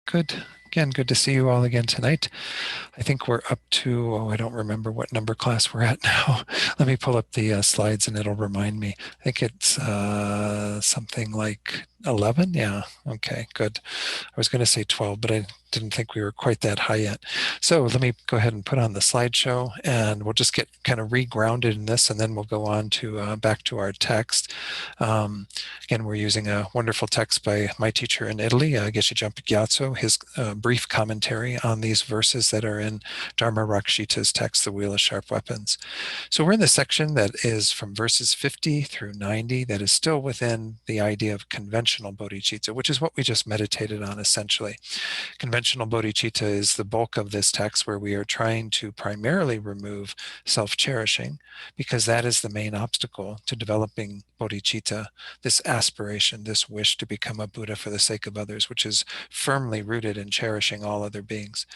Good. Again, good to see you all again tonight. I think we're up to, oh, I don't remember what number class we're at now. Let me pull up the slides and it'll remind me. I think it's something like 11. Yeah. Okay, good. I was going to say 12, but I didn't think we were quite that high yet. So let me go ahead and put on the slideshow and we'll just get kind of re-grounded in this and then we'll go on to back to our text. Again, we're using a wonderful text by my teacher in Italy, Geshe Gyatso, his brief commentary on these verses that are in Dharma Rakshita's text, The Wheel of Sharp Weapons. So we're in the section that is from verses 50 through 90 that is still within the idea of conventional bodhicitta, which is what we just meditated on essentially. Conventional bodhicitta is the bulk of this text where we are trying to primarily remove self-cherishing because that is the main obstacle to developing bodhicitta, this aspiration, this wish to become a Buddha for the sake of others, which is firmly rooted in cherishing all other beings.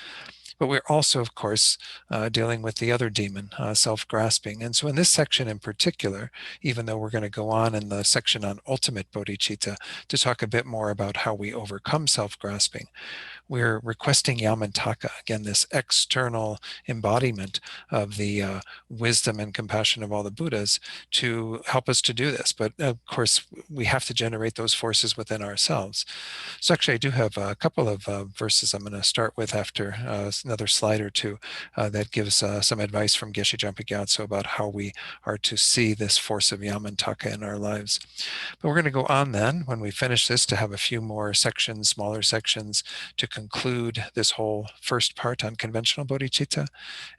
But we're also, of course, dealing with the other demon, self-grasping. And so in this section in particular, even though we're going to go on in the section on ultimate bodhicitta to talk a bit more about how we overcome self-grasping, we're requesting Yamantaka, again, this external embodiment of the wisdom and compassion of all the Buddhas to help us to do this. But of course, we have to generate those forces within ourselves. So actually, I do have a couple of verses I'm going to start with after another slide or two that gives some advice from Geshe Gyatso about how we are to see this force of Yamantaka in our lives. But we're going to go on then, when we finish this, to have a few more sections, smaller sections, to conclude this whole first part on conventional bodhicitta.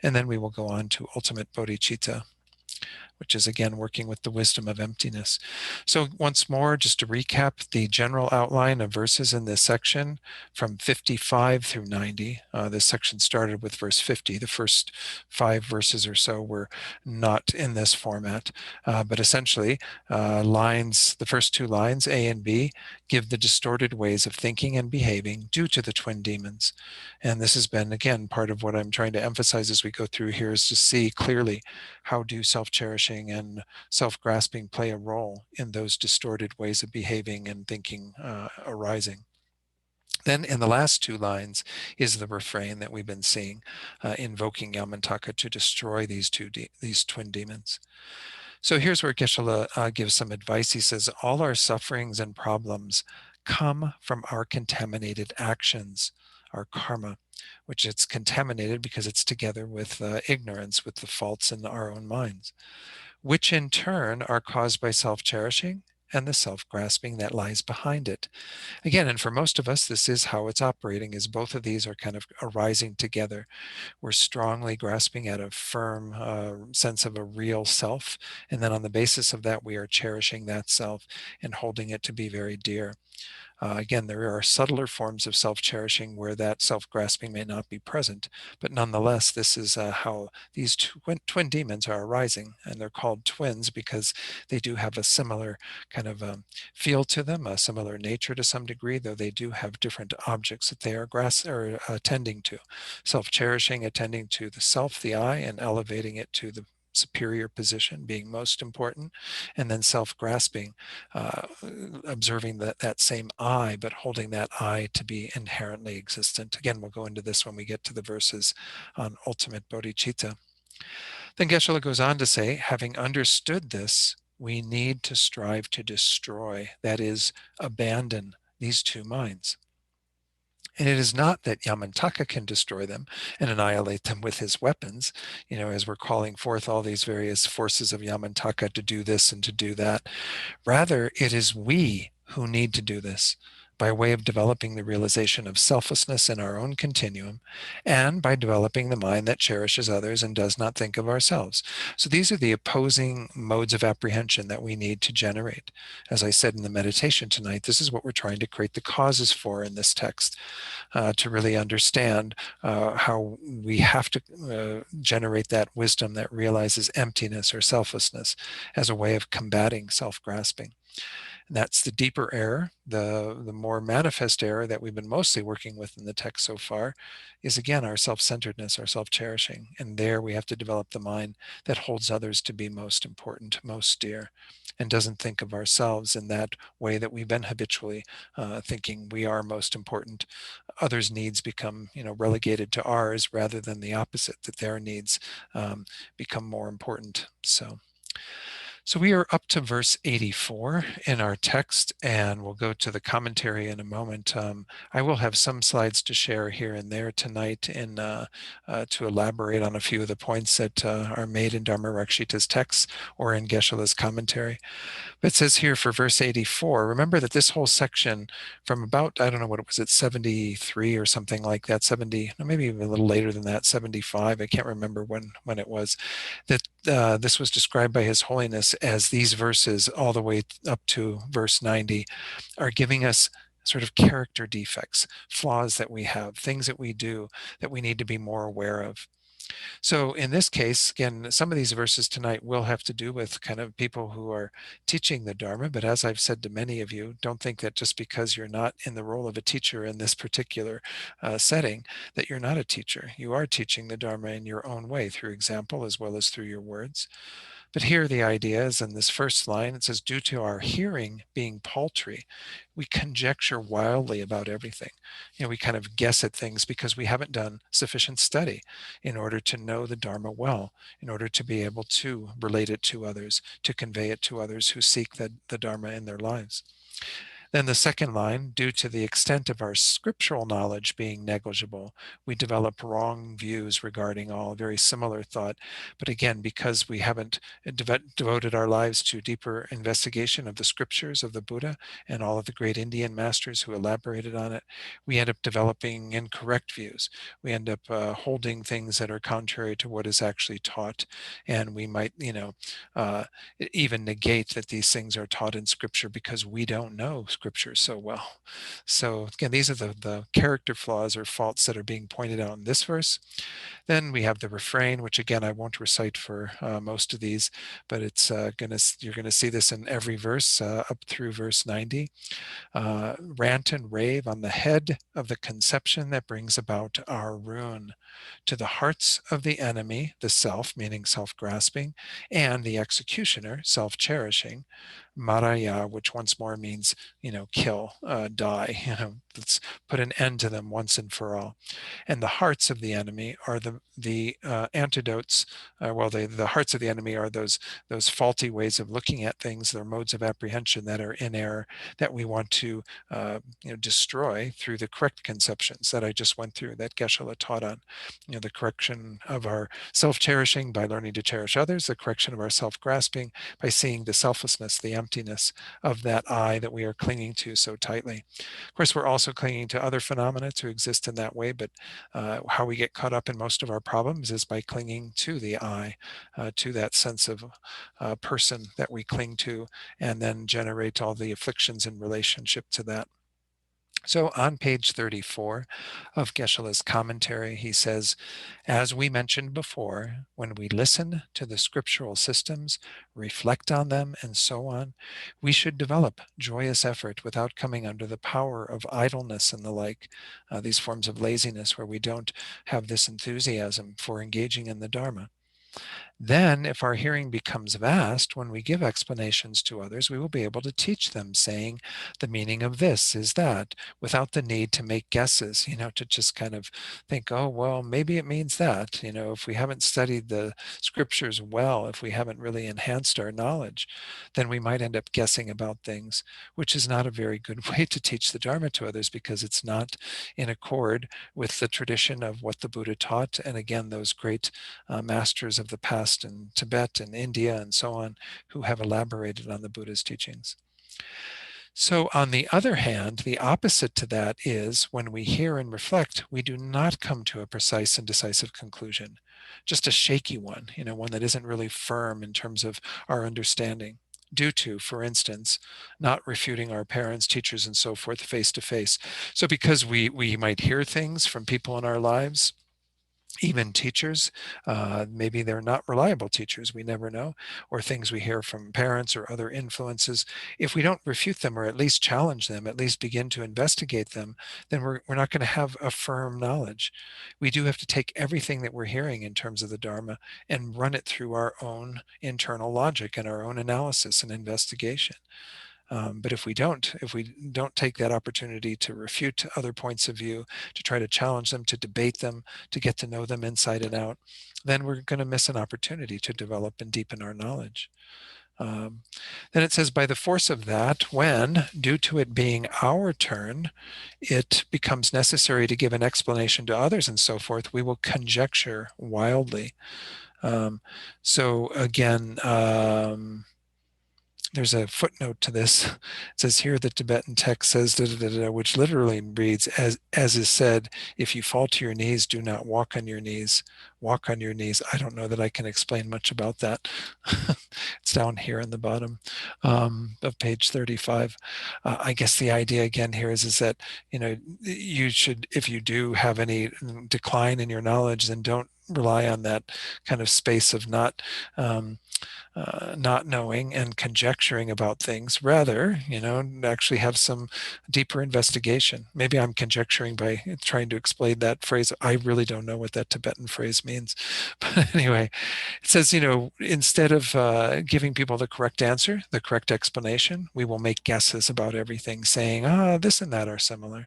And then we will go on to ultimate bodhicitta, which is again working with the wisdom of emptiness. So once more, just to recap the general outline of verses in this section from 55 through 90. This section started with verse 50. The first 5 verses or so were not in this format, but essentially the first 2 lines, A and B, give the distorted ways of thinking and behaving due to the twin demons. And this has been, again, part of what I'm trying to emphasize as we go through here is to see clearly how do self-cherishing and self-grasping play a role in those distorted ways of behaving and thinking arising. Then in the last 2 lines is the refrain that we've been seeing, invoking Yamantaka to destroy these twin demons. So here's where Geshe gives some advice. He says, all our sufferings and problems come from our contaminated actions, our karma, which it's contaminated because it's together with ignorance, with the faults in our own minds, which in turn are caused by self-cherishing and the self-grasping that lies behind it. Again, and for most of us, this is how it's operating, is both of these are kind of arising together. We're strongly grasping at a firm sense of a real self, and then on the basis of that, we are cherishing that self and holding it to be very dear. Again, there are subtler forms of self-cherishing where that self-grasping may not be present, but nonetheless, this is how these twin demons are arising, and they're called twins because they do have a similar kind of feel to them, a similar nature to some degree, though they do have different objects that they are attending to. Self-cherishing, attending to the self, the I, and elevating it to the superior position being most important, and then self-grasping, observing that same I, but holding that I to be inherently existent. Again, we'll go into this when we get to the verses on ultimate bodhicitta. Then Geshe goes on to say, having understood this, we need to strive to destroy, that is, abandon these 2 minds. And it is not that Yamantaka can destroy them and annihilate them with his weapons, as we're calling forth all these various forces of Yamantaka to do this and to do that. Rather, it is we who need to do this by way of developing the realization of selflessness in our own continuum, and by developing the mind that cherishes others and does not think of ourselves. So these are the opposing modes of apprehension that we need to generate. As I said in the meditation tonight, this is what we're trying to create the causes for in this text, to really understand how we have to generate that wisdom that realizes emptiness or selflessness as a way of combating self-grasping. And that's the deeper error. The more manifest error that we've been mostly working with in the text so far is, again, our self-centeredness, our self-cherishing. And there we have to develop the mind that holds others to be most important, most dear, and doesn't think of ourselves in that way that we've been habitually thinking we are most important. Others' needs become, relegated to ours rather than the opposite, that their needs become more important. So we are up to verse 84 in our text, and we'll go to the commentary in a moment. I will have some slides to share here and there tonight to elaborate on a few of the points that are made in Dharma-Rakshita's text or in Geshe-la's commentary. But it says here for verse 84, remember that this whole section from about, I don't know what it was, at 73 or something like that, 70, maybe even a little later than that, 75, I can't remember when it was, that this was described by His Holiness as these verses all the way up to verse 90 are giving us sort of character defects, flaws that we have, things that we do that we need to be more aware of. So in this case, again, some of these verses tonight will have to do with kind of people who are teaching the Dharma. But as I've said to many of you, don't think that just because you're not in the role of a teacher in this particular setting, that you're not a teacher. You are teaching the Dharma in your own way through example as well as through your words. But here the idea is in this first line, it says, due to our hearing being paltry, we conjecture wildly about everything. We kind of guess at things because we haven't done sufficient study in order to know the Dharma well, in order to be able to relate it to others, to convey it to others who seek the Dharma in their lives. Then the second line, due to the extent of our scriptural knowledge being negligible, we develop wrong views regarding all, very similar thought. But again, because we haven't devoted our lives to deeper investigation of the scriptures of the Buddha and all of the great Indian masters who elaborated on it, we end up developing incorrect views. We end up holding things that are contrary to what is actually taught. And we might, uh, even negate that these things are taught in scripture because we don't know scripture so well. So again, these are the character flaws or faults that are being pointed out in this verse. Then we have the refrain, which again, I won't recite for most of these, but it's you're gonna see this in every verse up through verse 90. Rant and rave on the head of the conception that brings about our ruin. To the hearts of the enemy, the self, meaning self-grasping, and the executioner, self-cherishing, maraya, which once more means, kill, die, let's put an end to them once and for all. And the hearts of the enemy are the antidotes. The hearts of the enemy are those faulty ways of looking at things, their modes of apprehension that are in error, that we want to destroy through the correct conceptions that I just went through, that Geshe-la taught on. The correction of our self-cherishing by learning to cherish others, the correction of our self-grasping by seeing the selflessness, the emptiness of that I that we are clinging to so tightly. Of course, we're also clinging to other phenomena to exist in that way, but how we get caught up in most of our problems is by clinging to the I, to that sense of person that we cling to, and then generate all the afflictions in relationship to that. So on page 34 of Geshe-la's commentary, he says, as we mentioned before, when we listen to the scriptural systems, reflect on them, and so on, we should develop joyous effort without coming under the power of idleness and the like, these forms of laziness where we don't have this enthusiasm for engaging in the Dharma. Then, if our hearing becomes vast, when we give explanations to others, we will be able to teach them, saying, the meaning of this is that, without the need to make guesses, to just kind of think, oh, well, maybe it means that. If we haven't studied the scriptures well, if we haven't really enhanced our knowledge, then we might end up guessing about things, which is not a very good way to teach the Dharma to others because it's not in accord with the tradition of what the Buddha taught. And again, those great masters of the past in Tibet and India and so on, who have elaborated on the Buddha's teachings. So on the other hand, the opposite to that is when we hear and reflect, we do not come to a precise and decisive conclusion, just a shaky one, one that isn't really firm in terms of our understanding, due to, for instance, not refuting our parents, teachers, and so forth face to face. So because we might hear things from people in our lives, Even teachers, maybe they're not reliable teachers, we never know, or things we hear from parents or other influences. If we don't refute them or at least challenge them, at least begin to investigate them, then we're not going to have a firm knowledge. We do have to take everything that we're hearing in terms of the Dharma and run it through our own internal logic and our own analysis and investigation. But if we don't take that opportunity to refute other points of view, to try to challenge them, to debate them, to get to know them inside and out, then we're going to miss an opportunity to develop and deepen our knowledge. Um, then it says, by the force of that, when, due to it being our turn, it becomes necessary to give an explanation to others and so forth, we will conjecture wildly. So again, there's a footnote to this. It says here the Tibetan text says, da, da, da, da, which literally reads, as is said, if you fall to your knees, do not walk on your knees. Walk on your knees. I don't know that I can explain much about that. It's down here in the bottom of page 35. I guess the idea again here is that, you should, if you do have any decline in your knowledge, then don't rely on that kind of space of not knowing and conjecturing about things. Rather, actually have some deeper investigation. Maybe I'm conjecturing by trying to explain that phrase. I really don't know what that Tibetan phrase means. But anyway, it says, instead of giving people the correct answer, the correct explanation, we will make guesses about everything, saying, this and that are similar.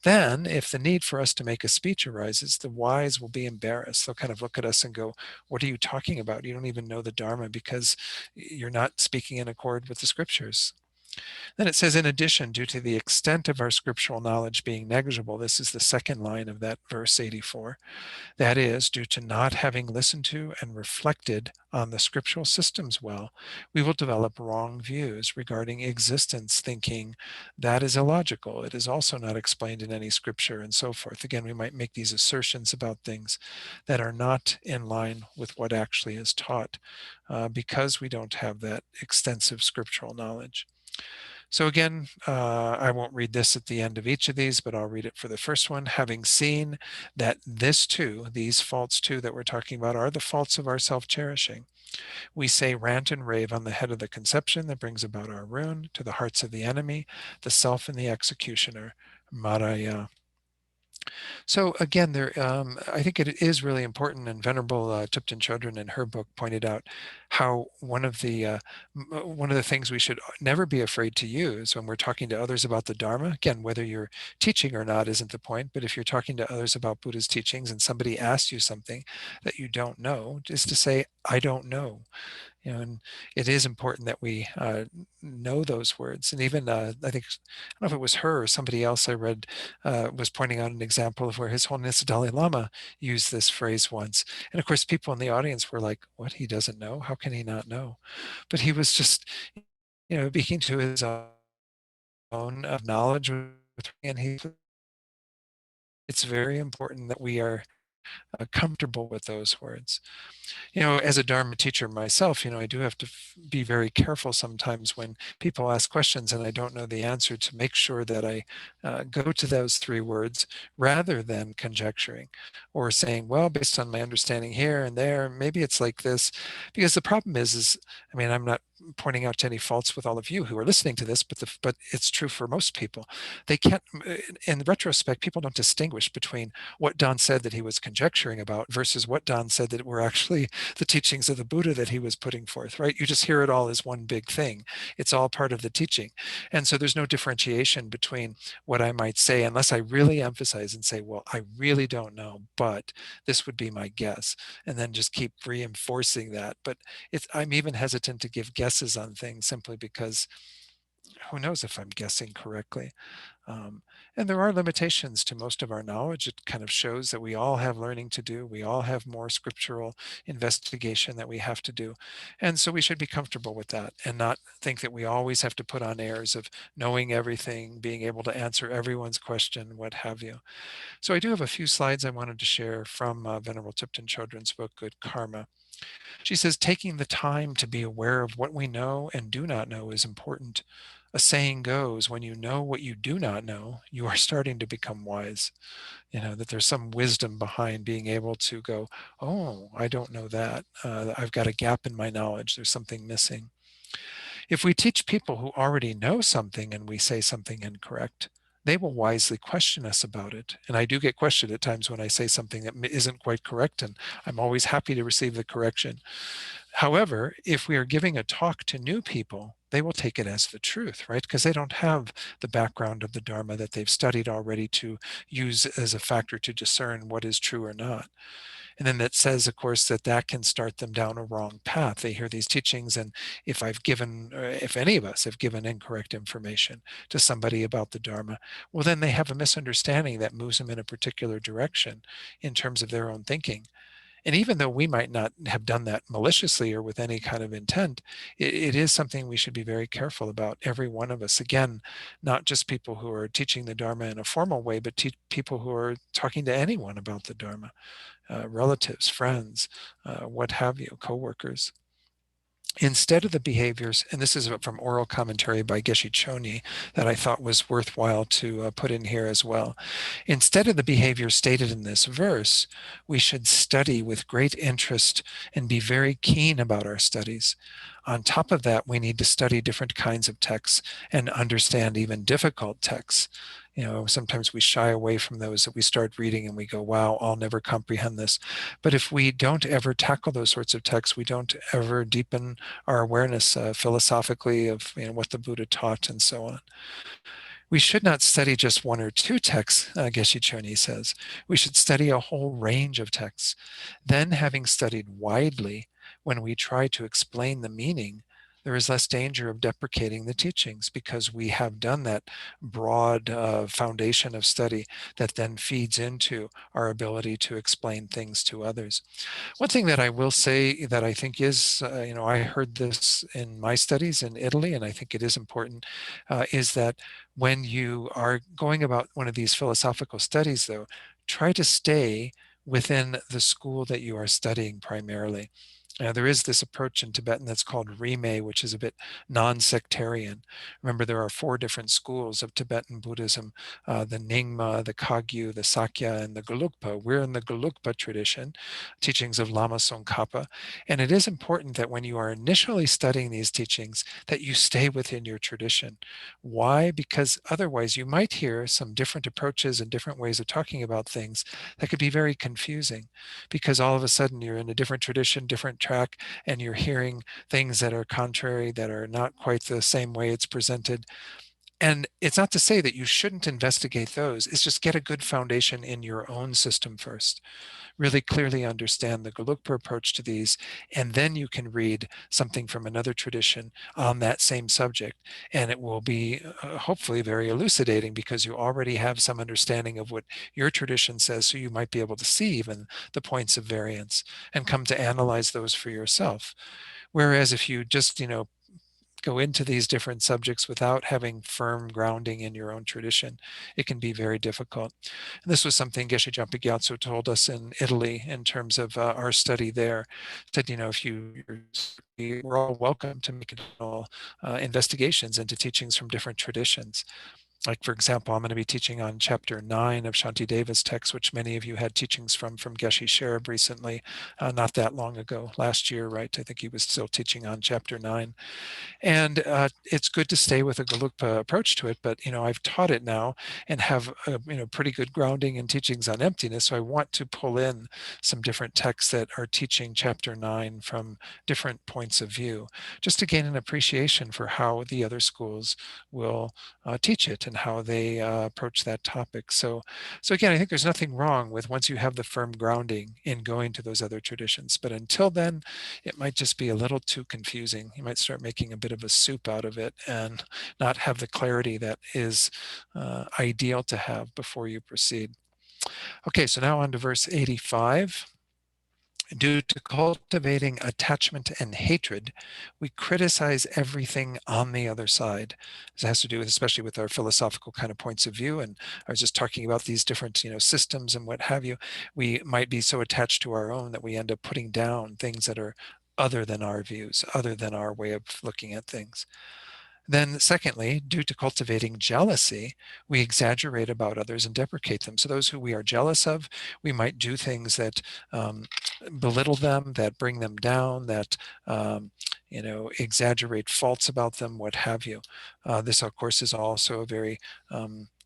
Then, if the need for us to make a speech arises, the wise will be embarrassed. They'll kind of look at us and go, what are you talking about? You don't even know the Dharma because you're not speaking in accord with the scriptures. Then it says, in addition, due to the extent of our scriptural knowledge being negligible, this is the second line of that verse 84. That is, due to not having listened to and reflected on the scriptural systems well, we will develop wrong views regarding existence, thinking that is illogical. It is also not explained in any scripture, and so forth. Again, we might make these assertions about things that are not in line with what actually is taught because we don't have that extensive scriptural knowledge. So again, I won't read this at the end of each of these, but I'll read it for the first one. Having seen that this too, these faults too that we're talking about are the faults of our self-cherishing, we say rant and rave on the head of the conception that brings about our ruin, to the hearts of the enemy, the self and the executioner, Maraya. So again, I think it is really important, and Venerable Tupten Chodron in her book pointed out how one of the things we should never be afraid to use when we're talking to others about the Dharma. Again, whether you're teaching or not isn't the point, but if you're talking to others about Buddha's teachings and somebody asks you something that you don't know, just to say, I don't know. And it is important that we know those words. And even I think, I don't know if it was her or somebody else I read was pointing out an example of where His Holiness the Dalai Lama used this phrase once. And of course, people in the audience were like, what, he doesn't know? How can he not know? But he was just, speaking to his own knowledge. And it's very important that we are comfortable with those words. As a Dharma teacher myself, I do have to be very careful sometimes when people ask questions and I don't know the answer, to make sure that I go to those three words rather than conjecturing or saying, well, based on my understanding here and there, maybe it's like this. Because the problem is, I mean, I'm not pointing out to any faults with all of you who are listening to this, but it's true for most people. They can't, in retrospect, people don't distinguish between what Don said that he was conjecturing about versus what Don said that were actually the teachings of the Buddha that he was putting forth, right? You just hear it all as one big thing. It's all part of the teaching. And so there's no differentiation between what I might say, unless I really emphasize and say, well, I really don't know, but this would be my guess. And then just keep reinforcing that. But I'm even hesitant to give guesses on things simply because who knows if I'm guessing correctly. And there are limitations to most of our knowledge. It kind of shows that we all have learning to do. We all have more scriptural investigation that we have to do. And so we should be comfortable with that and not think that we always have to put on airs of knowing everything, being able to answer everyone's question, what have you. So I do have a few slides I wanted to share from Venerable Tipton Chodron's book, Good Karma. She says, taking the time to be aware of what we know and do not know is important. A saying goes, when you know what you do not know, you are starting to become wise. That there's some wisdom behind being able to go, oh, I don't know that. I've got a gap in my knowledge. There's something missing. If we teach people who already know something and we say something incorrect, they will wisely question us about it. And I do get questioned at times when I say something that isn't quite correct, and I'm always happy to receive the correction. However, if we are giving a talk to new people, they will take it as the truth, right? Because they don't have the background of the Dharma that they've studied already to use as a factor to discern what is true or not. And then that says, of course, that can start them down a wrong path. They hear these teachings, and if any of us have given incorrect information to somebody about the Dharma, well, then they have a misunderstanding that moves them in a particular direction in terms of their own thinking. And even though we might not have done that maliciously or with any kind of intent, it is something we should be very careful about, every one of us. Again, not just people who are teaching the Dharma in a formal way, but people who are talking to anyone about the Dharma, relatives, friends, what have you, coworkers. Instead of the behaviors, and this is from oral commentary by Geshe Choni that I thought was worthwhile to put in here as well. Instead of the behaviors stated in this verse, we should study with great interest and be very keen about our studies. On top of that, we need to study different kinds of texts and understand even difficult texts. Sometimes we shy away from those that we start reading and we go, wow, I'll never comprehend this. But if we don't ever tackle those sorts of texts, we don't ever deepen our awareness philosophically of what the Buddha taught and so on. We should not study just one or two texts, Geshe Choni says. We should study a whole range of texts. Then, having studied widely, when we try to explain the meaning, there is less danger of deprecating the teachings because we have done that broad foundation of study that then feeds into our ability to explain things to others. One thing that I will say that I think is, I heard this in my studies in Italy, and I think it is important, is that when you are going about one of these philosophical studies, though, try to stay within the school that you are studying primarily. There is this approach in Tibetan that's called Rime, which is a bit non-sectarian. Remember, there are 4 different schools of Tibetan Buddhism, the Nyingma, the Kagyu, the Sakya, and the Gelugpa. We're in the Gelugpa tradition, teachings of Lama Tsongkhapa. And it is important that when you are initially studying these teachings, that you stay within your tradition. Why? Because otherwise you might hear some different approaches and different ways of talking about things that could be very confusing, because all of a sudden you're in a different tradition, different track, and you're hearing things that are contrary, that are not quite the same way it's presented. And it's not to say that you shouldn't investigate those. It's just get a good foundation in your own system first. Really clearly understand the Gelugpa approach to these, and then you can read something from another tradition on that same subject. And it will be hopefully very elucidating because you already have some understanding of what your tradition says, so you might be able to see even the points of variance and come to analyze those for yourself. Whereas if you just, go into these different subjects without having firm grounding in your own tradition, it can be very difficult. And this was something Geshe Jampa Gyatso told us in Italy in terms of our study there. Said, if we're all welcome to make additional investigations into teachings from different traditions. Like, for example, I'm going to be teaching on chapter 9 of Shantideva's text, which many of you had teachings from Geshe Sherab recently, not that long ago, last year, right? I think he was still teaching on chapter 9. And it's good to stay with a Gelugpa approach to it, but I've taught it now and have pretty good grounding in teachings on emptiness. So I want to pull in some different texts that are teaching chapter 9 from different points of view, just to gain an appreciation for how the other schools will teach it and how they approach that topic. So again, I think there's nothing wrong with, once you have the firm grounding, in going to those other traditions. But until then, it might just be a little too confusing. You might start making a bit of a soup out of it and not have the clarity that is ideal to have before you proceed. Okay, so now on to verse 85. Due to cultivating attachment and hatred, we criticize everything on the other side. This has to do with, especially with our philosophical kind of points of view. And I was just talking about these different, systems and what have you. We might be so attached to our own that we end up putting down things that are other than our views, other than our way of looking at things. Then secondly, due to cultivating jealousy, we exaggerate about others and deprecate them. So those who we are jealous of, we might do things that belittle them, that bring them down, that exaggerate faults about them, what have you. This, of course, is also a very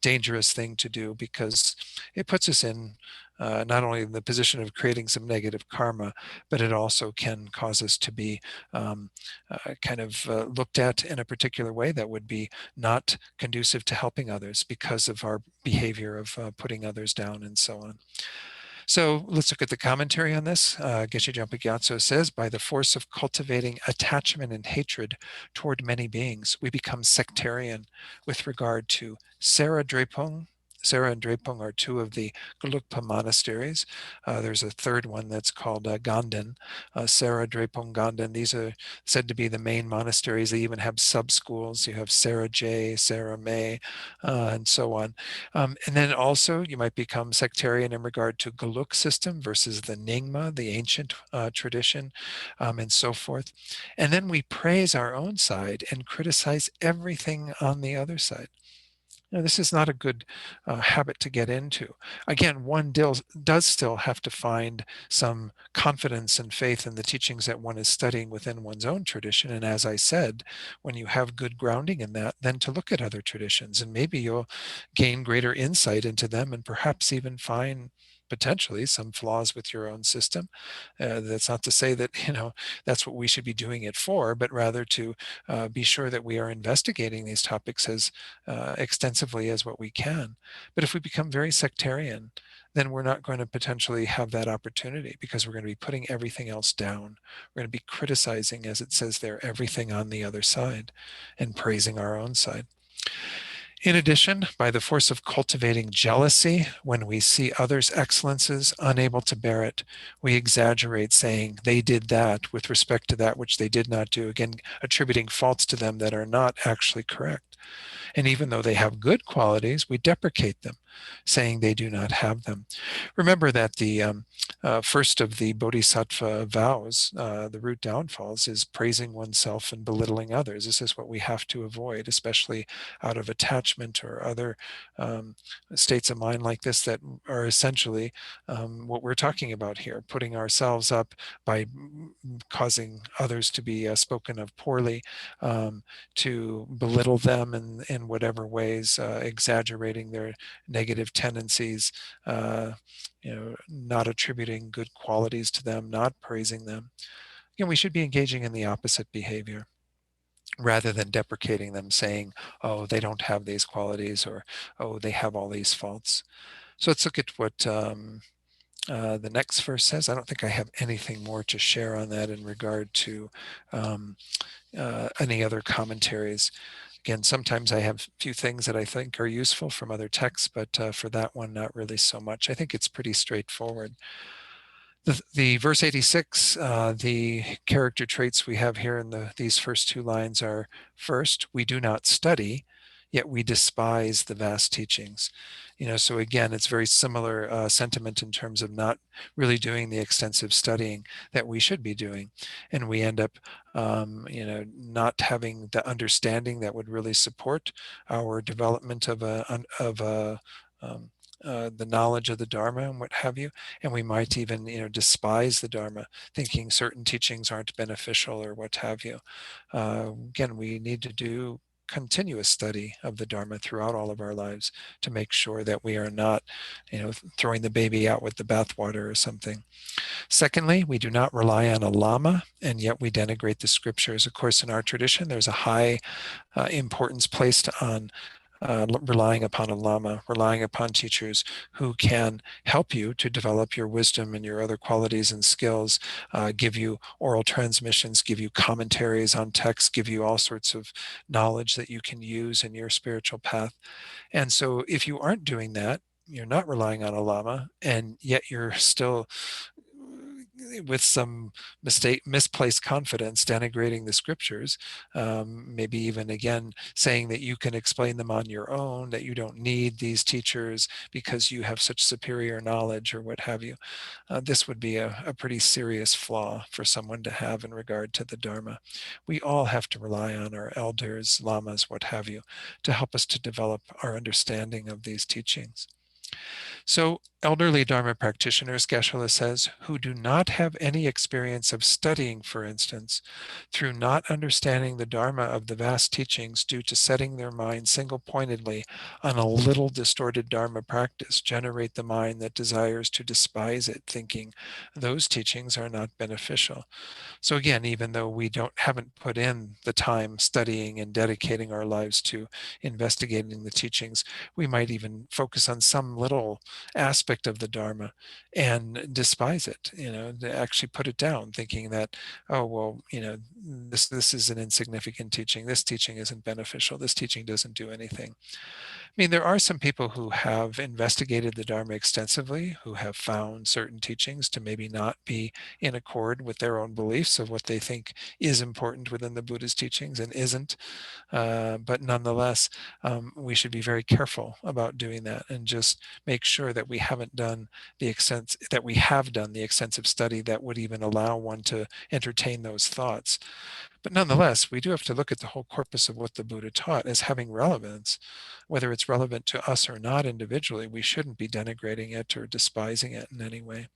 dangerous thing to do because it puts us in not only in the position of creating some negative karma, but it also can cause us to be kind of looked at in a particular way that would be not conducive to helping others because of our behavior of putting others down and so on. So let's look at the commentary on this. Geshe Jampa Gyatso says, by the force of cultivating attachment and hatred toward many beings, we become sectarian with regard to Sera Drepung. Sera and Drepung are two of the Gelugpa monasteries. There's a third one that's called Ganden, Sera, Drepung, Ganden. These are said to be the main monasteries. They even have sub-schools. You have Sera J, Sera May, and so on. And then also you might become sectarian in regard to Geluk system versus the Nyingma, the ancient tradition, and so forth. And then we praise our own side and criticize everything on the other side. Now, this is not a good habit to get into. Again, one does still have to find some confidence and faith in the teachings that one is studying within one's own tradition. And as I said, when you have good grounding in that, then to look at other traditions, and maybe you'll gain greater insight into them and perhaps even find potentially some flaws with your own system. That's not to say that, that's what we should be doing it for, but rather to be sure that we are investigating these topics as extensively as what we can. But if we become very sectarian, then we're not going to potentially have that opportunity because we're going to be putting everything else down. We're going to be criticizing, as it says there, everything on the other side and praising our own side. In addition, by the force of cultivating jealousy, when we see others' excellences unable to bear it, we exaggerate, saying they did that with respect to that which they did not do, again, attributing faults to them that are not actually correct. And even though they have good qualities, we deprecate them, saying they do not have them. Remember that the first of the bodhisattva vows, the root downfalls, is praising oneself and belittling others. This is what we have to avoid, especially out of attachment or other states of mind like this that are essentially what we're talking about here, putting ourselves up by causing others to be spoken of poorly, to belittle them in whatever ways, exaggerating their negative tendencies, not attributing good qualities to them, not praising them. Again, we should be engaging in the opposite behavior rather than deprecating them, saying, oh, they don't have these qualities, or, oh, they have all these faults. So let's look at what the next verse says. I don't think I have anything more to share on that in regard to any other commentaries. Again, sometimes I have a few things that I think are useful from other texts, but for that one, not really so much. I think it's pretty straightforward. The verse 86, the character traits we have here in these first two lines are, first, we do not study, yet we despise the vast teachings. So again, it's very similar sentiment in terms of not really doing the extensive studying that we should be doing. And we end up, not having the understanding that would really support our development of the knowledge of the Dharma and what have you. And we might even, despise the Dharma, thinking certain teachings aren't beneficial or what have you. Again, we need to do continuous study of the Dharma throughout all of our lives to make sure that we are not, throwing the baby out with the bathwater or something. Secondly, we do not rely on a lama, and yet we denigrate the scriptures. Of course, in our tradition, there's a high importance placed on relying upon a lama, relying upon teachers who can help you to develop your wisdom and your other qualities and skills, give you oral transmissions, give you commentaries on texts, give you all sorts of knowledge that you can use in your spiritual path. And so if you aren't doing that, you're not relying on a lama, and yet you're still with some misplaced confidence, denigrating the scriptures, maybe even again saying that you can explain them on your own, that you don't need these teachers because you have such superior knowledge or what have you. This would be a pretty serious flaw for someone to have in regard to the Dharma. We all have to rely on our elders, lamas, what have you, to help us to develop our understanding of these teachings. So elderly Dharma practitioners, Geshe-la says, who do not have any experience of studying, for instance, through not understanding the Dharma of the vast teachings due to setting their mind single-pointedly on a little distorted Dharma practice, generate the mind that desires to despise it, thinking those teachings are not beneficial. So again, even though we haven't put in the time studying and dedicating our lives to investigating the teachings, we might even focus on some little aspect of the Dharma and despise it, to actually put it down, thinking that, oh, well, this is an insignificant teaching. This teaching isn't beneficial. This teaching doesn't do anything. I mean, there are some people who have investigated the Dharma extensively, who have found certain teachings to maybe not be in accord with their own beliefs of what they think is important within the Buddha's teachings and isn't. But nonetheless, we should be very careful about doing that and just make sure that we have done the extensive study that would even allow one to entertain those thoughts. But nonetheless, we do have to look at the whole corpus of what the Buddha taught as having relevance. Whether it's relevant to us or not individually, we shouldn't be denigrating it or despising it in any way.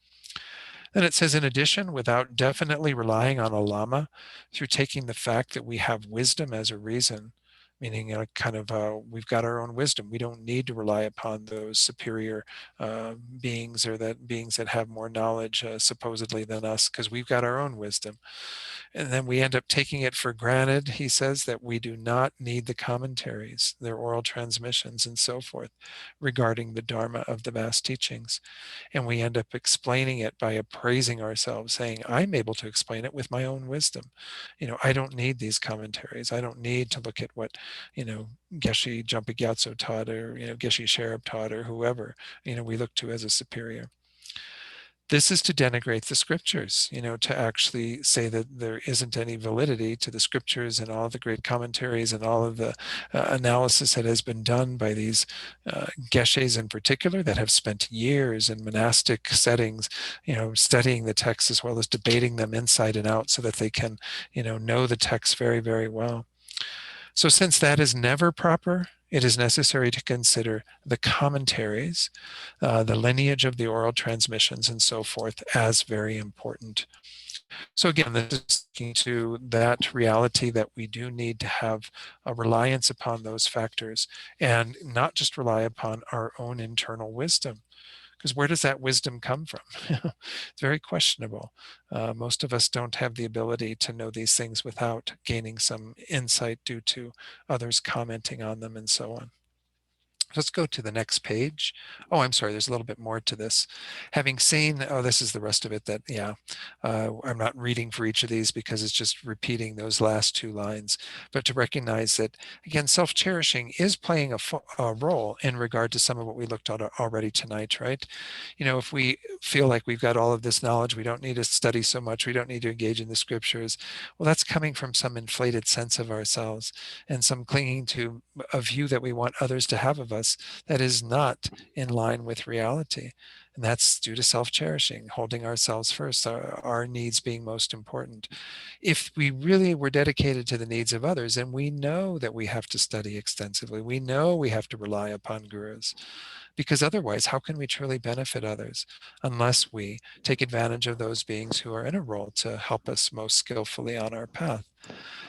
Then it says, in addition, without definitely relying on a lama, through taking the fact that we have wisdom as a reason, meaning we've got our own wisdom. We don't need to rely upon those superior beings or that beings that have more knowledge supposedly than us, because we've got our own wisdom. And then we end up taking it for granted, he says, that we do not need the commentaries, their oral transmissions and so forth regarding the Dharma of the vast teachings. And we end up explaining it by appraising ourselves, saying, I'm able to explain it with my own wisdom. I don't need these commentaries. I don't need to look at what, Geshe Jampa Gyatso taught or, Geshe Sherab taught or whoever, we look to as a superior. This is to denigrate the scriptures, to actually say that there isn't any validity to the scriptures and all the great commentaries and all of the analysis that has been done by these geshes in particular that have spent years in monastic settings, studying the texts as well as debating them inside and out so that they can, know the text very, very well. So since that is never proper, it is necessary to consider the commentaries, the lineage of the oral transmissions and so forth as very important. So again, this is speaking to that reality that we do need to have a reliance upon those factors and not just rely upon our own internal wisdom. Because where does that wisdom come from? It's very questionable. Most of us don't have the ability to know these things without gaining some insight due to others commenting on them and so on. Let's go to the next page. Oh, I'm sorry, there's a little bit more to this. Having seen, this is the rest of it that, I'm not reading for each of these because it's just repeating those last two lines, but to recognize that, again, self-cherishing is playing a role in regard to some of what we looked at already tonight, right? If we feel like we've got all of this knowledge, we don't need to study so much, we don't need to engage in the scriptures, well, that's coming from some inflated sense of ourselves and some clinging to a view that we want others to have of us that is not in line with reality. And that's due to self-cherishing, holding ourselves first, our needs being most important. If we really were dedicated to the needs of others, then we know that we have to study extensively. We know we have to rely upon gurus. Because otherwise, how can we truly benefit others unless we take advantage of those beings who are in a role to help us most skillfully on our path?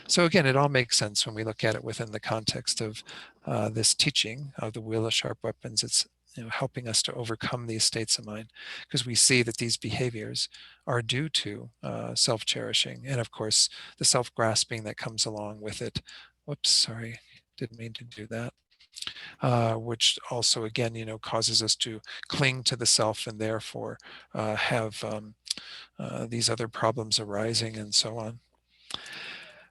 So again, it all makes sense when we look at it within the context of this teaching of the wheel of sharp weapons. It's helping us to overcome these states of mind because we see that these behaviors are due to self-cherishing and of course the self-grasping that comes along with it. Whoops, sorry, didn't mean to do that. Which also again, causes us to cling to the self and therefore have these other problems arising and so on.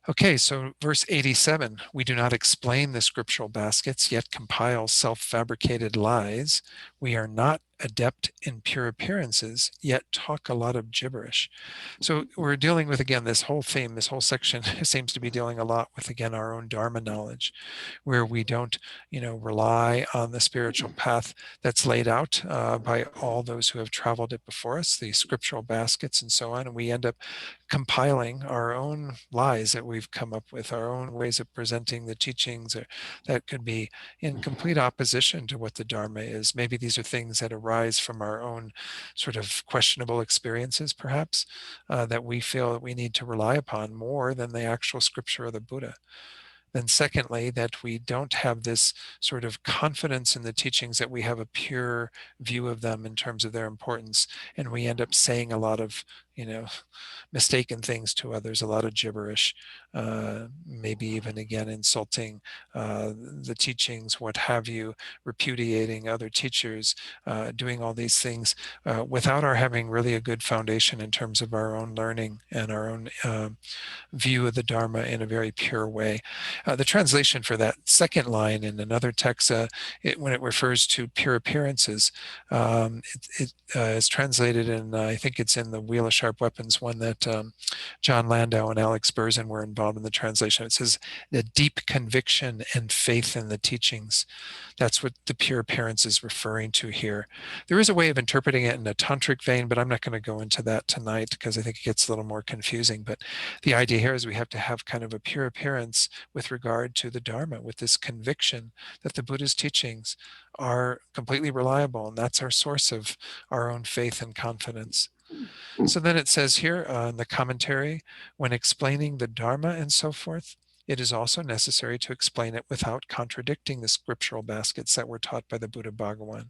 Okay, so verse 87, we do not explain the scriptural baskets, yet compile self-fabricated lies. We are not adept in pure appearances, yet talk a lot of gibberish. So we're dealing with, again, this whole theme, this whole section seems to be dealing a lot with, again, our own Dharma knowledge, where we don't, rely on the spiritual path that's laid out by all those who have traveled it before us, the scriptural baskets and so on. And we end up compiling our own lies that we've come up with, our own ways of presenting the teachings that could be in complete opposition to what the Dharma is. Maybe these are things that arise from our own sort of questionable experiences, perhaps, that we feel that we need to rely upon more than the actual scripture of the Buddha. Then secondly, that we don't have this sort of confidence in the teachings, that we have a pure view of them in terms of their importance, and we end up saying a lot of, mistaken things to others, a lot of gibberish, maybe even, again, insulting the teachings, what have you, repudiating other teachers, doing all these things without our having really a good foundation in terms of our own learning and our own view of the Dharma in a very pure way. The translation for that second line in another text, when it refers to pure appearances, it is translated in, I think it's in the Wheel of Sharp Weapons, one that John Landau and Alex Berzin were involved in the translation. It says, the deep conviction and faith in the teachings. That's what the pure appearance is referring to here. There is a way of interpreting it in a tantric vein, but I'm not going to go into that tonight because I think it gets a little more confusing. But the idea here is we have to have kind of a pure appearance with regard to the Dharma, with this conviction that the Buddha's teachings are completely reliable, and that's our source of our own faith and confidence. So then it says here in the commentary, when explaining the Dharma and so forth, it is also necessary to explain it without contradicting the scriptural baskets that were taught by the Buddha Bhagawan.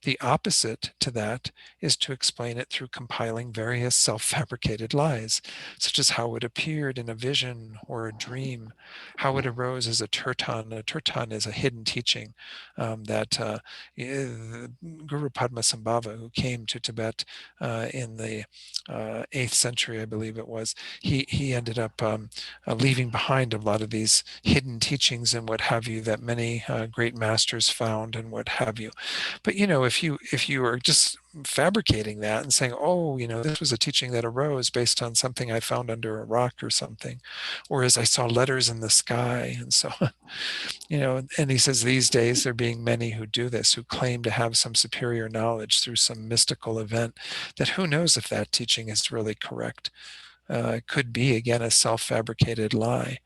The opposite to that is to explain it through compiling various self-fabricated lies, such as how it appeared in a vision or a dream, how it arose as a terton. A terton is a hidden teaching that Guru Padmasambhava, who came to Tibet in the 8th century, I believe it was, he ended up leaving behind a lot of these hidden teachings and what have you that many great masters found and what have you. But if you are just fabricating that and saying, oh, this was a teaching that arose based on something I found under a rock or something, or as I saw letters in the sky and so on, and he says these days there being many who do this, who claim to have some superior knowledge through some mystical event, that who knows if that teaching is really correct. It could be, again, a self-fabricated lie.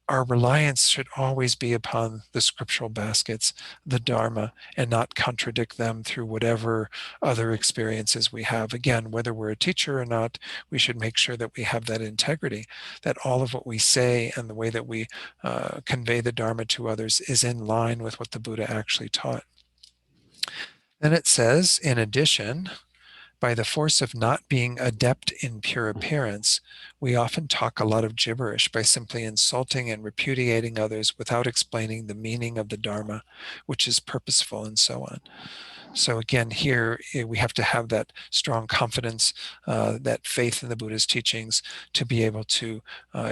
Our reliance should always be upon the scriptural baskets, the Dharma, and not contradict them through whatever other experiences we have. Again, whether we're a teacher or not, we should make sure that we have that integrity, that all of what we say and the way that we convey the Dharma to others is in line with what the Buddha actually taught. Then it says, in addition, by the force of not being adept in pure appearance, we often talk a lot of gibberish by simply insulting and repudiating others without explaining the meaning of the Dharma, which is purposeful, and so on. So again, here we have to have that strong confidence, that faith in the Buddha's teachings to be able to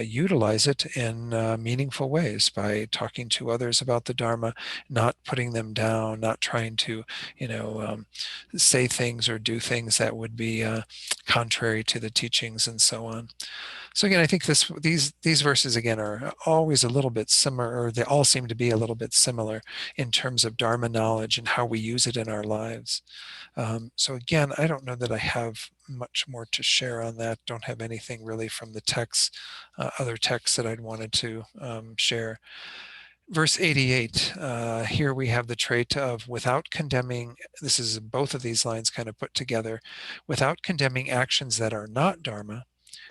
utilize it in meaningful ways by talking to others about the Dharma, not putting them down, not trying to, say things or do things that would be contrary to the teachings and so on. So again, I think these verses again are always a little bit similar, or they all seem to be a little bit similar in terms of Dharma knowledge and how we use it in our lives. So again, I don't know that I have much more to share on that. Don't have anything really from the texts, other texts that I'd wanted to share. Verse 88, here we have the trait of without condemning, this is both of these lines kind of put together, without condemning actions that are not Dharma,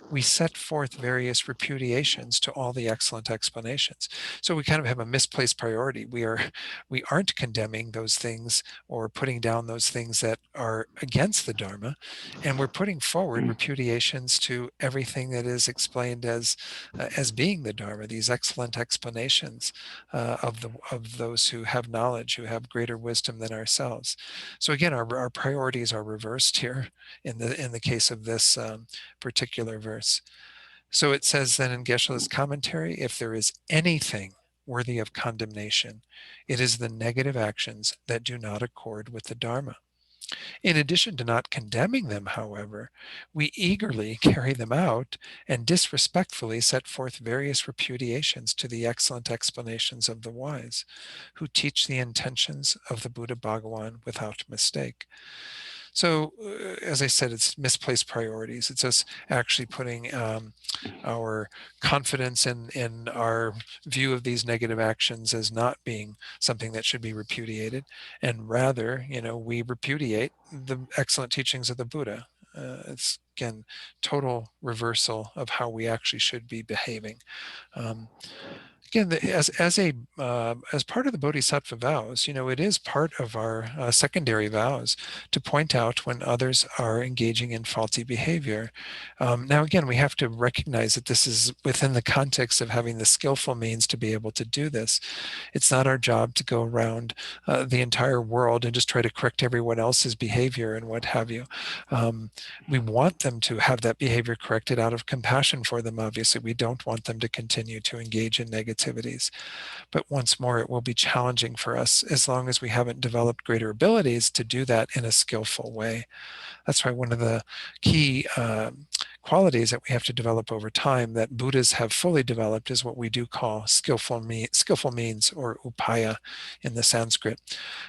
we set forth various repudiations to all the excellent explanations. So we kind of have a misplaced priority. We aren't condemning those things or putting down those things that are against the Dharma, and we're putting forward repudiations to everything that is explained as being the Dharma. These excellent explanations of those who have knowledge, who have greater wisdom than ourselves. So again, our priorities are reversed here in the case of this particular verse. So it says then in Geshe-la's commentary, if there is anything worthy of condemnation, it is the negative actions that do not accord with the Dharma. In addition to not condemning them, however, we eagerly carry them out and disrespectfully set forth various repudiations to the excellent explanations of the wise, who teach the intentions of the Buddha Bhagawan without mistake. So, as I said, it's misplaced priorities. It's us actually putting our confidence in our view of these negative actions as not being something that should be repudiated, and rather, we repudiate the excellent teachings of the Buddha. It's again total reversal of how we actually should be behaving. Um, Again, as part of the Bodhisattva vows, it is part of our secondary vows to point out when others are engaging in faulty behavior. Now, again, we have to recognize that this is within the context of having the skillful means to be able to do this. It's not our job to go around the entire world and just try to correct everyone else's behavior and what have you. We want them to have that behavior corrected out of compassion for them. Obviously, we don't want them to continue to engage in negativities. But once more, it will be challenging for us as long as we haven't developed greater abilities to do that in a skillful way. That's why one of the key qualities that we have to develop over time that Buddhas have fully developed is what we do call skillful means, or upaya in the Sanskrit.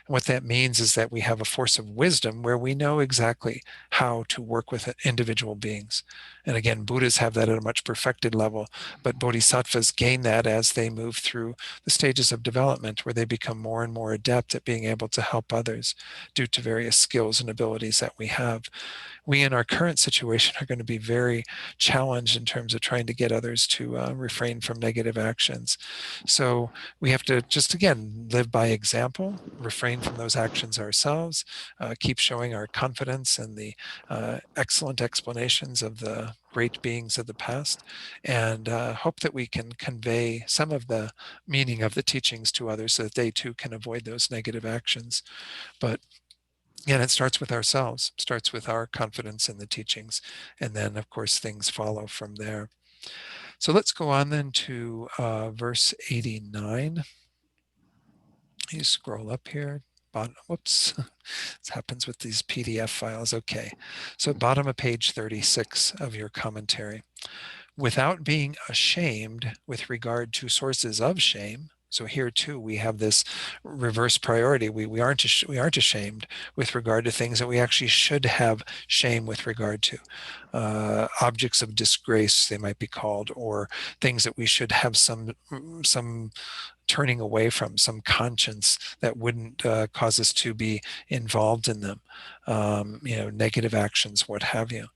And what that means is that we have a force of wisdom where we know exactly how to work with individual beings. And again, Buddhas have that at a much perfected level, but bodhisattvas gain that as they move through the stages of development, where they become more and more adept at being able to help others due to various skills and abilities that we have. We in our current situation are going to be very challenged in terms of trying to get others to refrain from negative actions. So we have to just, again, live by example, refrain from those actions ourselves, keep showing our confidence in the excellent explanations of the great beings of the past, and hope that we can convey some of the meaning of the teachings to others so that they too can avoid those negative actions. But again, it starts with ourselves, starts with our confidence in the teachings, and then, of course, things follow from there. So let's go on then to verse 89. You scroll up here. Whoops, this happens with these PDF files. Okay, so bottom of page 36 of your commentary. Without being ashamed with regard to sources of shame. So here too, we have this reverse priority. We aren't ashamed with regard to things that we actually should have shame with regard to. Objects of disgrace, they might be called, or things that we should have some turning away from, some conscience that wouldn't cause us to be involved in them. Negative actions, what have you.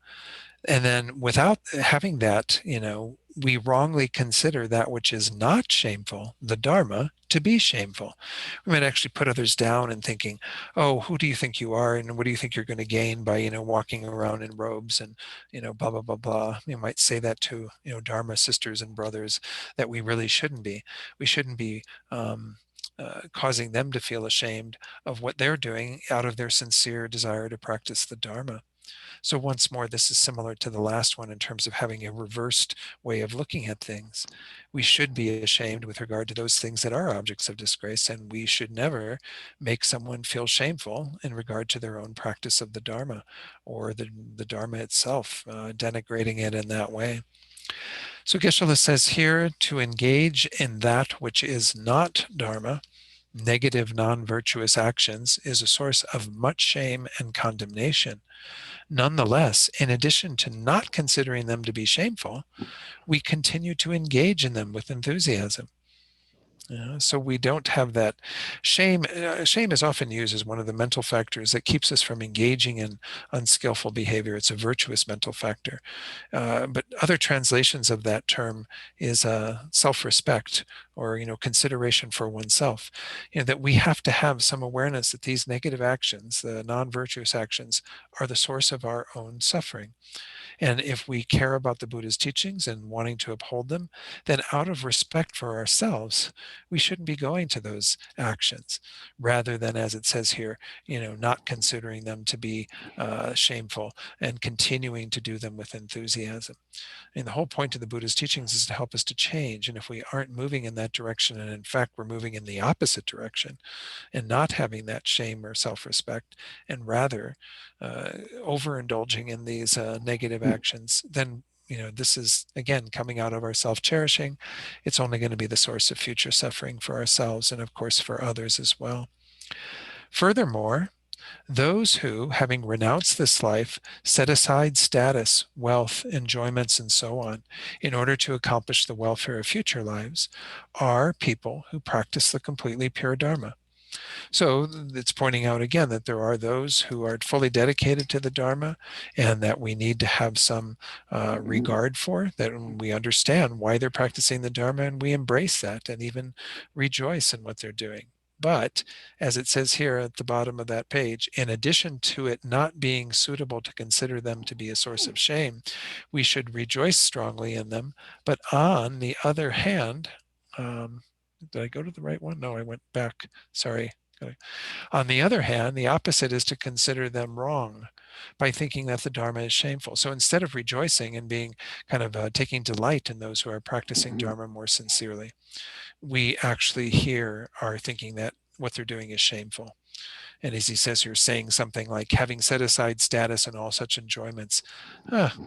And then without having that, we wrongly consider that which is not shameful, the Dharma, to be shameful. We might actually put others down and thinking, oh, who do you think you are? And what do you think you're going to gain by, walking around in robes and, blah, blah, blah, blah. You might say that to, Dharma sisters and brothers that we really shouldn't be. We shouldn't be causing them to feel ashamed of what they're doing out of their sincere desire to practice the Dharma. So once more, this is similar to the last one in terms of having a reversed way of looking at things. We should be ashamed with regard to those things that are objects of disgrace, and we should never make someone feel shameful in regard to their own practice of the Dharma or the Dharma itself, denigrating it in that way. So Geshe-la says here, to engage in that which is not Dharma, negative non-virtuous actions, is a source of much shame and condemnation. Nonetheless, in addition to not considering them to be shameful, we continue to engage in them with enthusiasm. So we don't have that shame. Shame is often used as one of the mental factors that keeps us from engaging in unskillful behavior. It's a virtuous mental factor. But other translations of that term is self-respect, or consideration for oneself. That we have to have some awareness that these negative actions, the non-virtuous actions, are the source of our own suffering. And if we care about the Buddha's teachings and wanting to uphold them, then out of respect for ourselves, we shouldn't be going to those actions, rather than, as it says here, not considering them to be shameful and continuing to do them with enthusiasm. And the whole point of the Buddha's teachings is to help us to change. And if we aren't moving in that direction. And in fact, we're moving in the opposite direction and not having that shame or self-respect, and rather overindulging in these negative actions, then this is, again, coming out of our self-cherishing. It's only going to be the source of future suffering for ourselves and, of course, for others as well. Furthermore, those who, having renounced this life, set aside status, wealth, enjoyments, and so on, in order to accomplish the welfare of future lives, are people who practice the completely pure Dharma. So it's pointing out again that there are those who are fully dedicated to the Dharma and that we need to have some regard for, that we understand why they're practicing the Dharma, and we embrace that and even rejoice in what they're doing. But as it says here at the bottom of that page, in addition to it not being suitable to consider them to be a source of shame, we should rejoice strongly in them. But on the other hand, did I go to the right one? No, I went back. Sorry. On the other hand, the opposite is to consider them wrong by thinking that the Dharma is shameful. So instead of rejoicing and being kind of taking delight in those who are practicing Dharma more sincerely, we actually here are thinking that what they're doing is shameful. And as he says here, saying something like, having set aside status and all such enjoyments,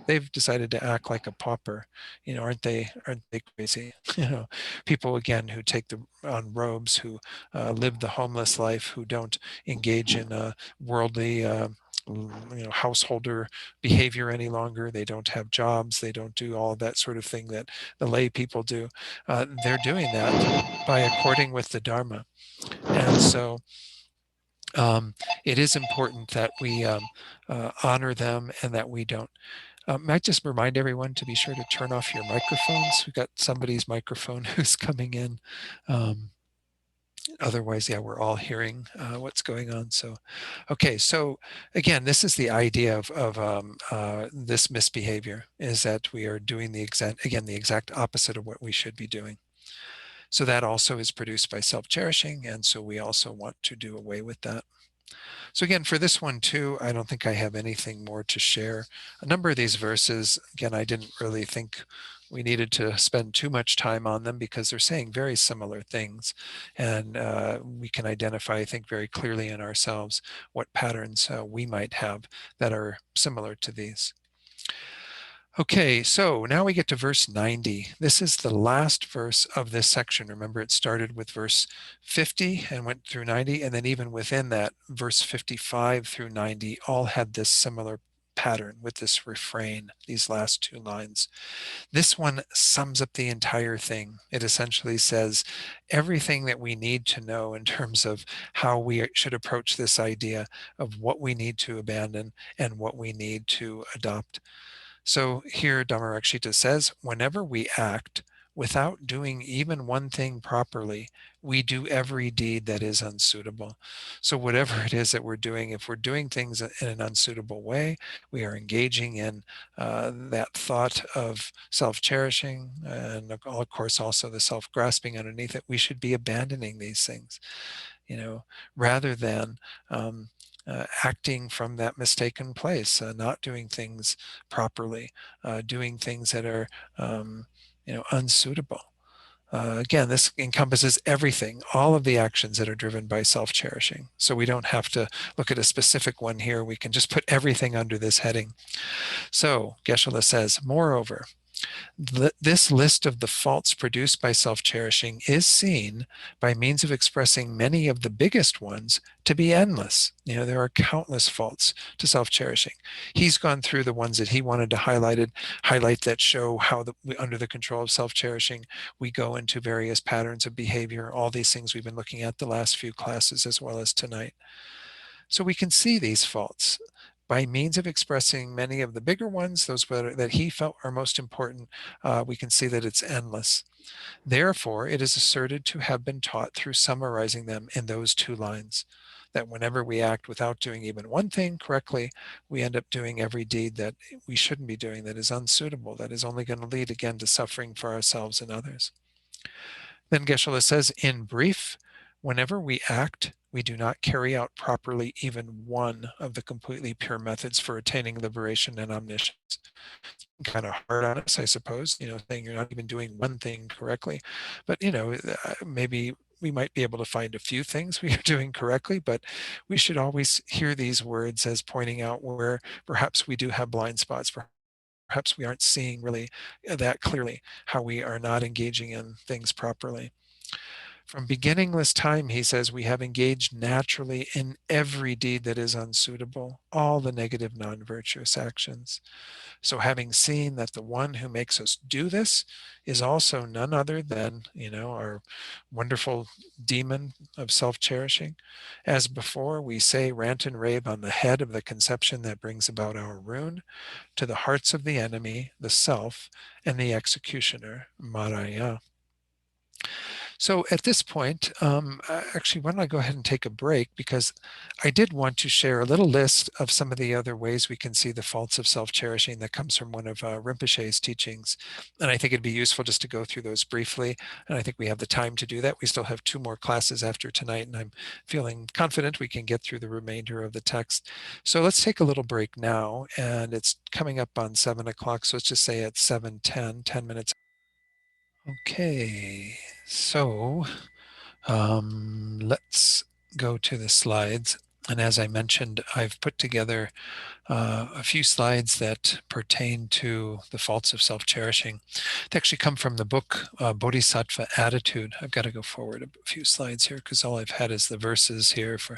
they've decided to act like a pauper. Aren't they crazy? People again who take on robes, who live the homeless life, who don't engage in worldly householder behavior any longer. They don't have jobs. They don't do all of that sort of thing that the lay people do. They're doing that by according with the Dharma. And so it is important that we honor them and that we don't. Might just remind everyone to be sure to turn off your microphones. We've got somebody's microphone who's coming in. Otherwise, yeah, we're all hearing what's going on. So, okay, so again, this is the idea of this misbehavior, is that we are doing the exact opposite of what we should be doing. So that also is produced by self-cherishing, and so we also want to do away with that. So again, for this one too, I don't think I have anything more to share. A number of these verses, again, I didn't really think we needed to spend too much time on them because they're saying very similar things. And we can identify, I think, very clearly in ourselves what patterns we might have that are similar to these. Okay, so now we get to verse 90. This is the last verse of this section. Remember, it started with verse 50 and went through 90, and then even within that, verse 55 through 90 all had this similar pattern with this refrain, these last two lines. This one sums up the entire thing. It essentially says everything that we need to know in terms of how we should approach this idea of what we need to abandon and what we need to adopt. So here Dhammarakshita says, whenever we act without doing even one thing properly, we do every deed that is unsuitable. So whatever it is that we're doing, if we're doing things in an unsuitable way, we are engaging in that thought of self-cherishing and of course also the self-grasping underneath it. We should be abandoning these things, rather than acting from that mistaken place, not doing things properly, doing things that are, unsuitable. Again, this encompasses everything, all of the actions that are driven by self-cherishing. So we don't have to look at a specific one here. We can just put everything under this heading. So Geshe-la says, moreover, this list of the faults produced by self-cherishing is seen by means of expressing many of the biggest ones to be endless. There are countless faults to self-cherishing. He's gone through the ones that he wanted to highlight that show how under the control of self-cherishing, we go into various patterns of behavior, all these things we've been looking at the last few classes as well as tonight. So we can see these faults by means of expressing many of the bigger ones, those that he felt are most important. We can see that it's endless. Therefore, it is asserted to have been taught through summarizing them in those two lines, that whenever we act without doing even one thing correctly, we end up doing every deed that we shouldn't be doing, that is unsuitable, that is only going to lead again to suffering for ourselves and others. Then Geshe-la says, in brief, whenever we act, we do not carry out properly even one of the completely pure methods for attaining liberation and omniscience. kind of hard on us, I suppose, saying you're not even doing one thing correctly. But, maybe we might be able to find a few things we are doing correctly, but we should always hear these words as pointing out where perhaps we do have blind spots. Perhaps we aren't seeing really that clearly how we are not engaging in things properly. From beginningless time, he says, we have engaged naturally in every deed that is unsuitable, all the negative non-virtuous actions. So having seen that the one who makes us do this is also none other than, our wonderful demon of self-cherishing, as before we say rant and rave on the head of the conception that brings about our ruin, to the hearts of the enemy, the self, and the executioner, Maraya. So at this point, actually, why don't I go ahead and take a break, because I did want to share a little list of some of the other ways we can see the faults of self-cherishing that comes from one of Rinpoche's teachings. And I think it'd be useful just to go through those briefly. And I think we have the time to do that. We still have 2 more classes after tonight, and I'm feeling confident we can get through the remainder of the text. So let's take a little break now, and it's coming up on 7 o'clock. So let's just say at 7:10, 10 minutes. Okay, so let's go to the slides. And as I mentioned, I've put together a few slides that pertain to the faults of self-cherishing. They actually come from the book Bodhisattva Attitude. I've got to go forward a few slides here because all I've had is the verses here for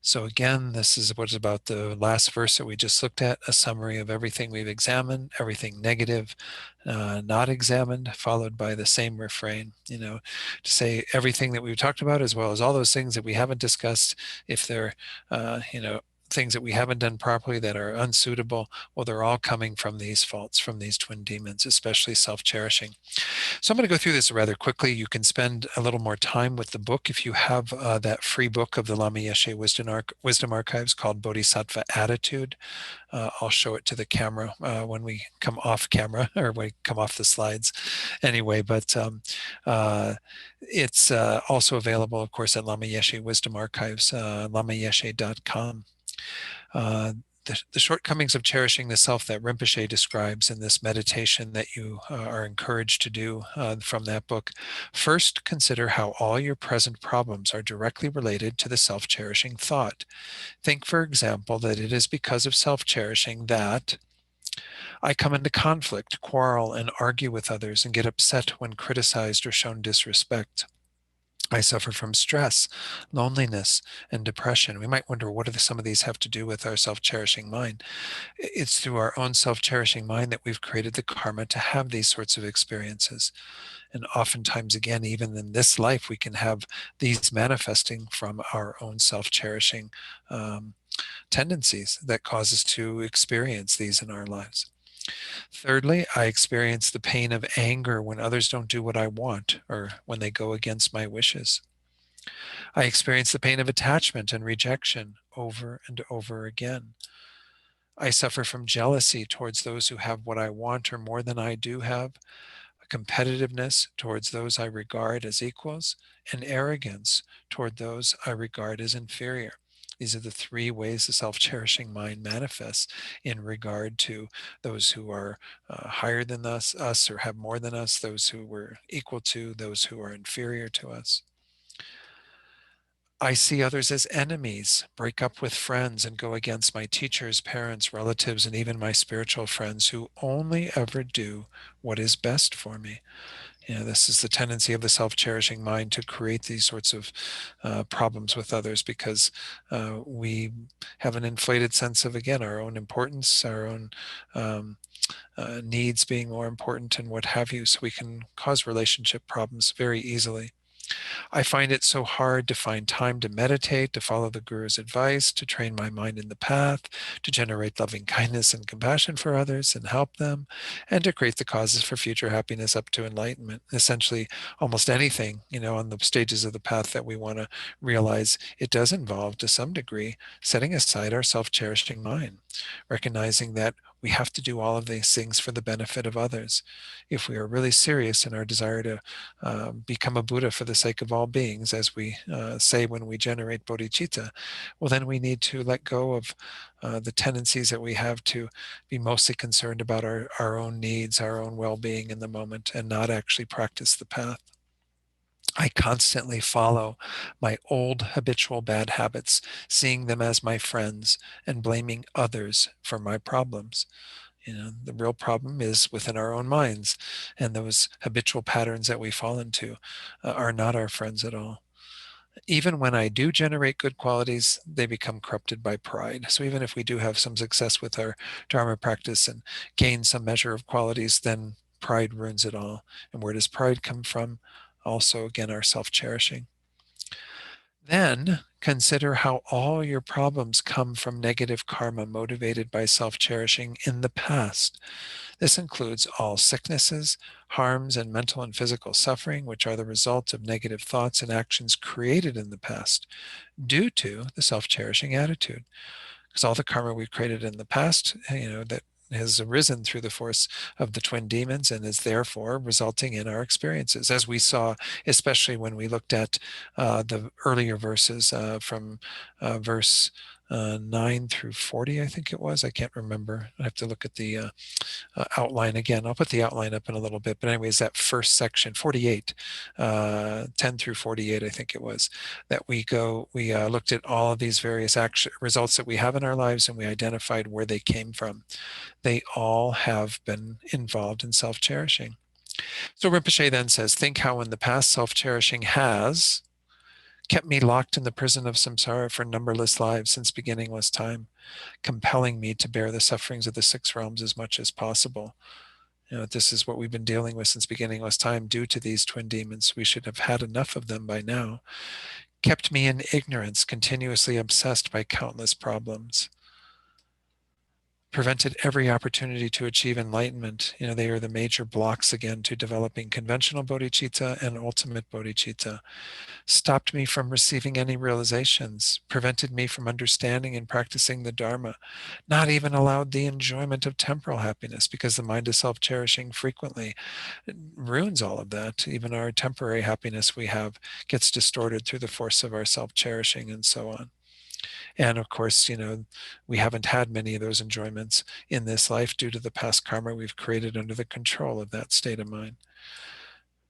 so again, this is what is about the last verse that we just looked at, a summary of everything we've examined, everything negative, not examined, followed by the same refrain, to say everything that we've talked about, as well as all those things that we haven't discussed, if they're, things that we haven't done properly that are unsuitable, well, they're all coming from these faults, from these twin demons, especially self-cherishing. So I'm going to go through this rather quickly. You can spend a little more time with the book if you have that free book of the Lama Yeshe Wisdom Archives called Bodhisattva Attitude. I'll show it to the camera when we come off camera or when we come off the slides anyway, but it's also available, of course, at Lama Yeshe Wisdom Archives, lamayeshe.com. The shortcomings of cherishing the self that Rinpoche describes in this meditation that you are encouraged to do from that book. First, consider how all your present problems are directly related to the self-cherishing thought. Think, for example, that it is because of self-cherishing that I come into conflict, quarrel, and argue with others and get upset when criticized or shown disrespect. I suffer from stress, loneliness, and depression. We might wonder, what do some of these have to do with our self-cherishing mind? It's through our own self-cherishing mind that we've created the karma to have these sorts of experiences. And oftentimes, again, even in this life, we can have these manifesting from our own self-cherishing tendencies that cause us to experience these in our lives. Thirdly, I experience the pain of anger when others don't do what I want or when they go against my wishes. I experience the pain of attachment and rejection over and over again. I suffer from jealousy towards those who have what I want or more than I do have, competitiveness towards those I regard as equals, and arrogance toward those I regard as inferior. These are the 3 ways the self-cherishing mind manifests in regard to those who are higher than us or have more than us, those who we're equal to, those who are inferior to us. I see others as enemies, break up with friends, and go against my teachers, parents, relatives, and even my spiritual friends who only ever do what is best for me. This is the tendency of the self-cherishing mind to create these sorts of problems with others because we have an inflated sense of, again, our own importance, our own needs being more important and what have you. So we can cause relationship problems very easily. I find it so hard to find time to meditate, to follow the Guru's advice, to train my mind in the path, to generate loving kindness and compassion for others and help them, and to create the causes for future happiness up to enlightenment. Essentially, almost anything, on the stages of the path that we want to realize, it does involve, to some degree, setting aside our self-cherishing mind, recognizing that We have to do all of these things for the benefit of others. If we are really serious in our desire to become a Buddha for the sake of all beings, as we say when we generate bodhicitta, well, then we need to let go of the tendencies that we have to be mostly concerned about our own needs, our own well-being in the moment, and not actually practice the path. I constantly follow my old habitual bad habits, seeing them as my friends and blaming others for my problems. The real problem is within our own minds, and those habitual patterns that we fall into are not our friends at all. Even when I do generate good qualities, they become corrupted by pride. So even if we do have some success with our Dharma practice and gain some measure of qualities, then pride ruins it all. And where does pride come from? Also, again, our self-cherishing. Then consider how all your problems come from negative karma motivated by self-cherishing in the past. This includes all sicknesses, harms, and mental and physical suffering, which are the result of negative thoughts and actions created in the past due to the self-cherishing attitude. Because all the karma we've created in the past, that has arisen through the force of the twin demons and is therefore resulting in our experiences, as we saw, especially when we looked at the earlier verses from verse 9 through 40, I think it was. I can't remember. I have to look at the outline again. I'll put the outline up in a little bit. But anyways, that first section, 48, 10 through 48, I think it was, that we looked at all of these various results that we have in our lives, and we identified where they came from. They all have been involved in self-cherishing. So Rinpoche then says, think how in the past self-cherishing has kept me locked in the prison of samsara for numberless lives since beginningless time, compelling me to bear the sufferings of the six realms as much as possible. This is what we've been dealing with since beginningless time due to these twin demons. We should have had enough of them by now. Kept me in ignorance, continuously obsessed by countless problems. Prevented every opportunity to achieve enlightenment. They are the major blocks again to developing conventional bodhicitta and ultimate bodhicitta. Stopped me from receiving any realizations, prevented me from understanding and practicing the Dharma, not even allowed the enjoyment of temporal happiness, because the mind of self-cherishing frequently ruins all of that. Even our temporary happiness we have gets distorted through the force of our self-cherishing and so on. And of course, we haven't had many of those enjoyments in this life due to the past karma we've created under the control of that state of mind.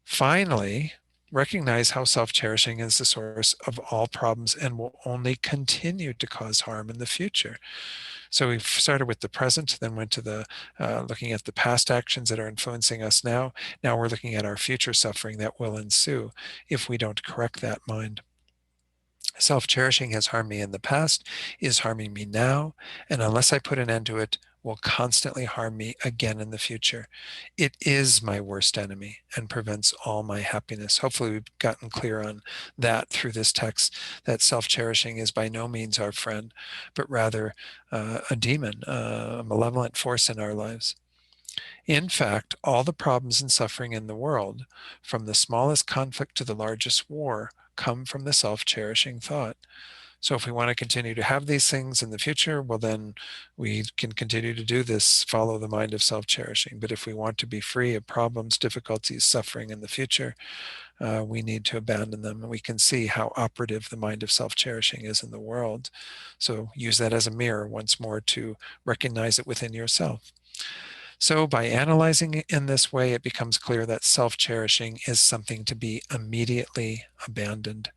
Finally, recognize how self-cherishing is the source of all problems and will only continue to cause harm in the future. So we've started with the present, then went to the looking at the past actions that are influencing us now. Now we're looking at our future suffering that will ensue if we don't correct that mind. Self-cherishing has harmed me in the past, is harming me now, and unless I put an end to it, will constantly harm me again in the future. It is my worst enemy and prevents all my happiness. Hopefully we've gotten clear on that through this text, that self-cherishing is by no means our friend, but rather a demon, a malevolent force in our lives. In fact, all the problems and suffering in the world, from the smallest conflict to the largest war, come from the self-cherishing thought. So if we want to continue to have these things in the future, well, then we can continue to do this, follow the mind of self-cherishing. But if we want to be free of problems, difficulties, suffering in the future, we need to abandon them. And we can see how operative the mind of self-cherishing is in the world. So use that as a mirror once more to recognize it within yourself. So by analyzing it in this way, it becomes clear that self-cherishing is something to be immediately abandoned.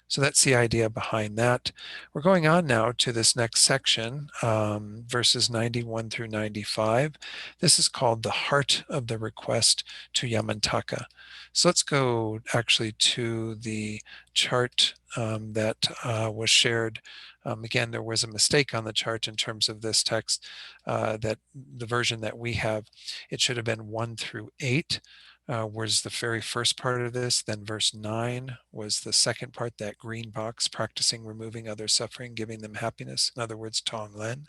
So that's the idea behind that. We're going on now to this next section, verses 91 through 95. This is called the heart of the request to Yamantaka. So let's go actually to the chart that was shared. Again, there was a mistake on the chart in terms of this text, that the version that we have, it should have been 1 through 8. Was the very first part of this. Then verse 9 was the second part, that green box, practicing removing other suffering, giving them happiness. In other words, Tong Len.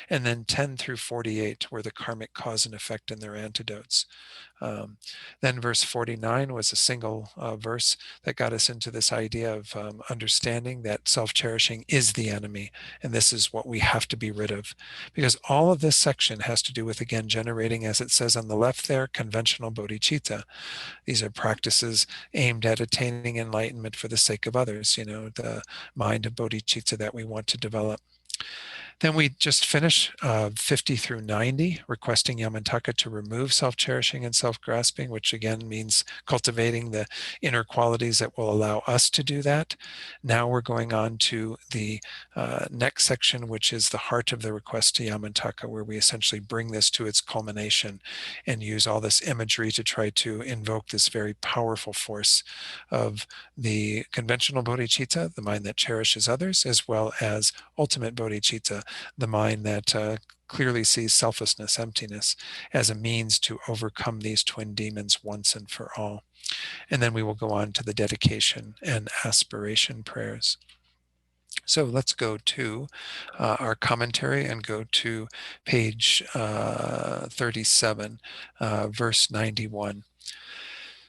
And then 10 through 48 were the karmic cause and effect and their antidotes. Then verse 49 was a single verse that got us into this idea of understanding that self-cherishing is the enemy, and this is what we have to be rid of. Because all of this section has to do with, again, generating, as it says on the left there, conventional bodhicitta. These are practices aimed at attaining enlightenment for the sake of others, the mind of bodhicitta that we want to develop. Then we just finish 50 through 90, requesting Yamantaka to remove self-cherishing and self-grasping, which again means cultivating the inner qualities that will allow us to do that. Now we're going on to the next section, which is the heart of the request to Yamantaka, where we essentially bring this to its culmination and use all this imagery to try to invoke this very powerful force of the conventional bodhicitta, the mind that cherishes others, as well as ultimate bodhicitta, the mind that clearly sees selflessness, emptiness, as a means to overcome these twin demons once and for all. And then we will go on to the dedication and aspiration prayers. So let's go to our commentary and go to page 37, verse 91.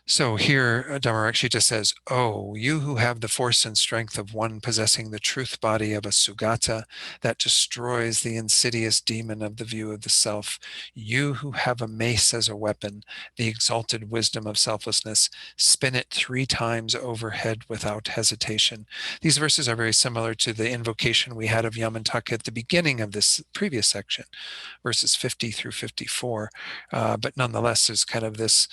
So here, Dhammarakshita says, "Oh, you who have the force and strength of one possessing the truth body of a Sugata that destroys the insidious demon of the view of the self, you who have a mace as a weapon, the exalted wisdom of selflessness, spin it 3 times overhead without hesitation." These verses are very similar to the invocation we had of Yamantaka at the beginning of this previous section, verses 50 through 54. But nonetheless, there's kind of this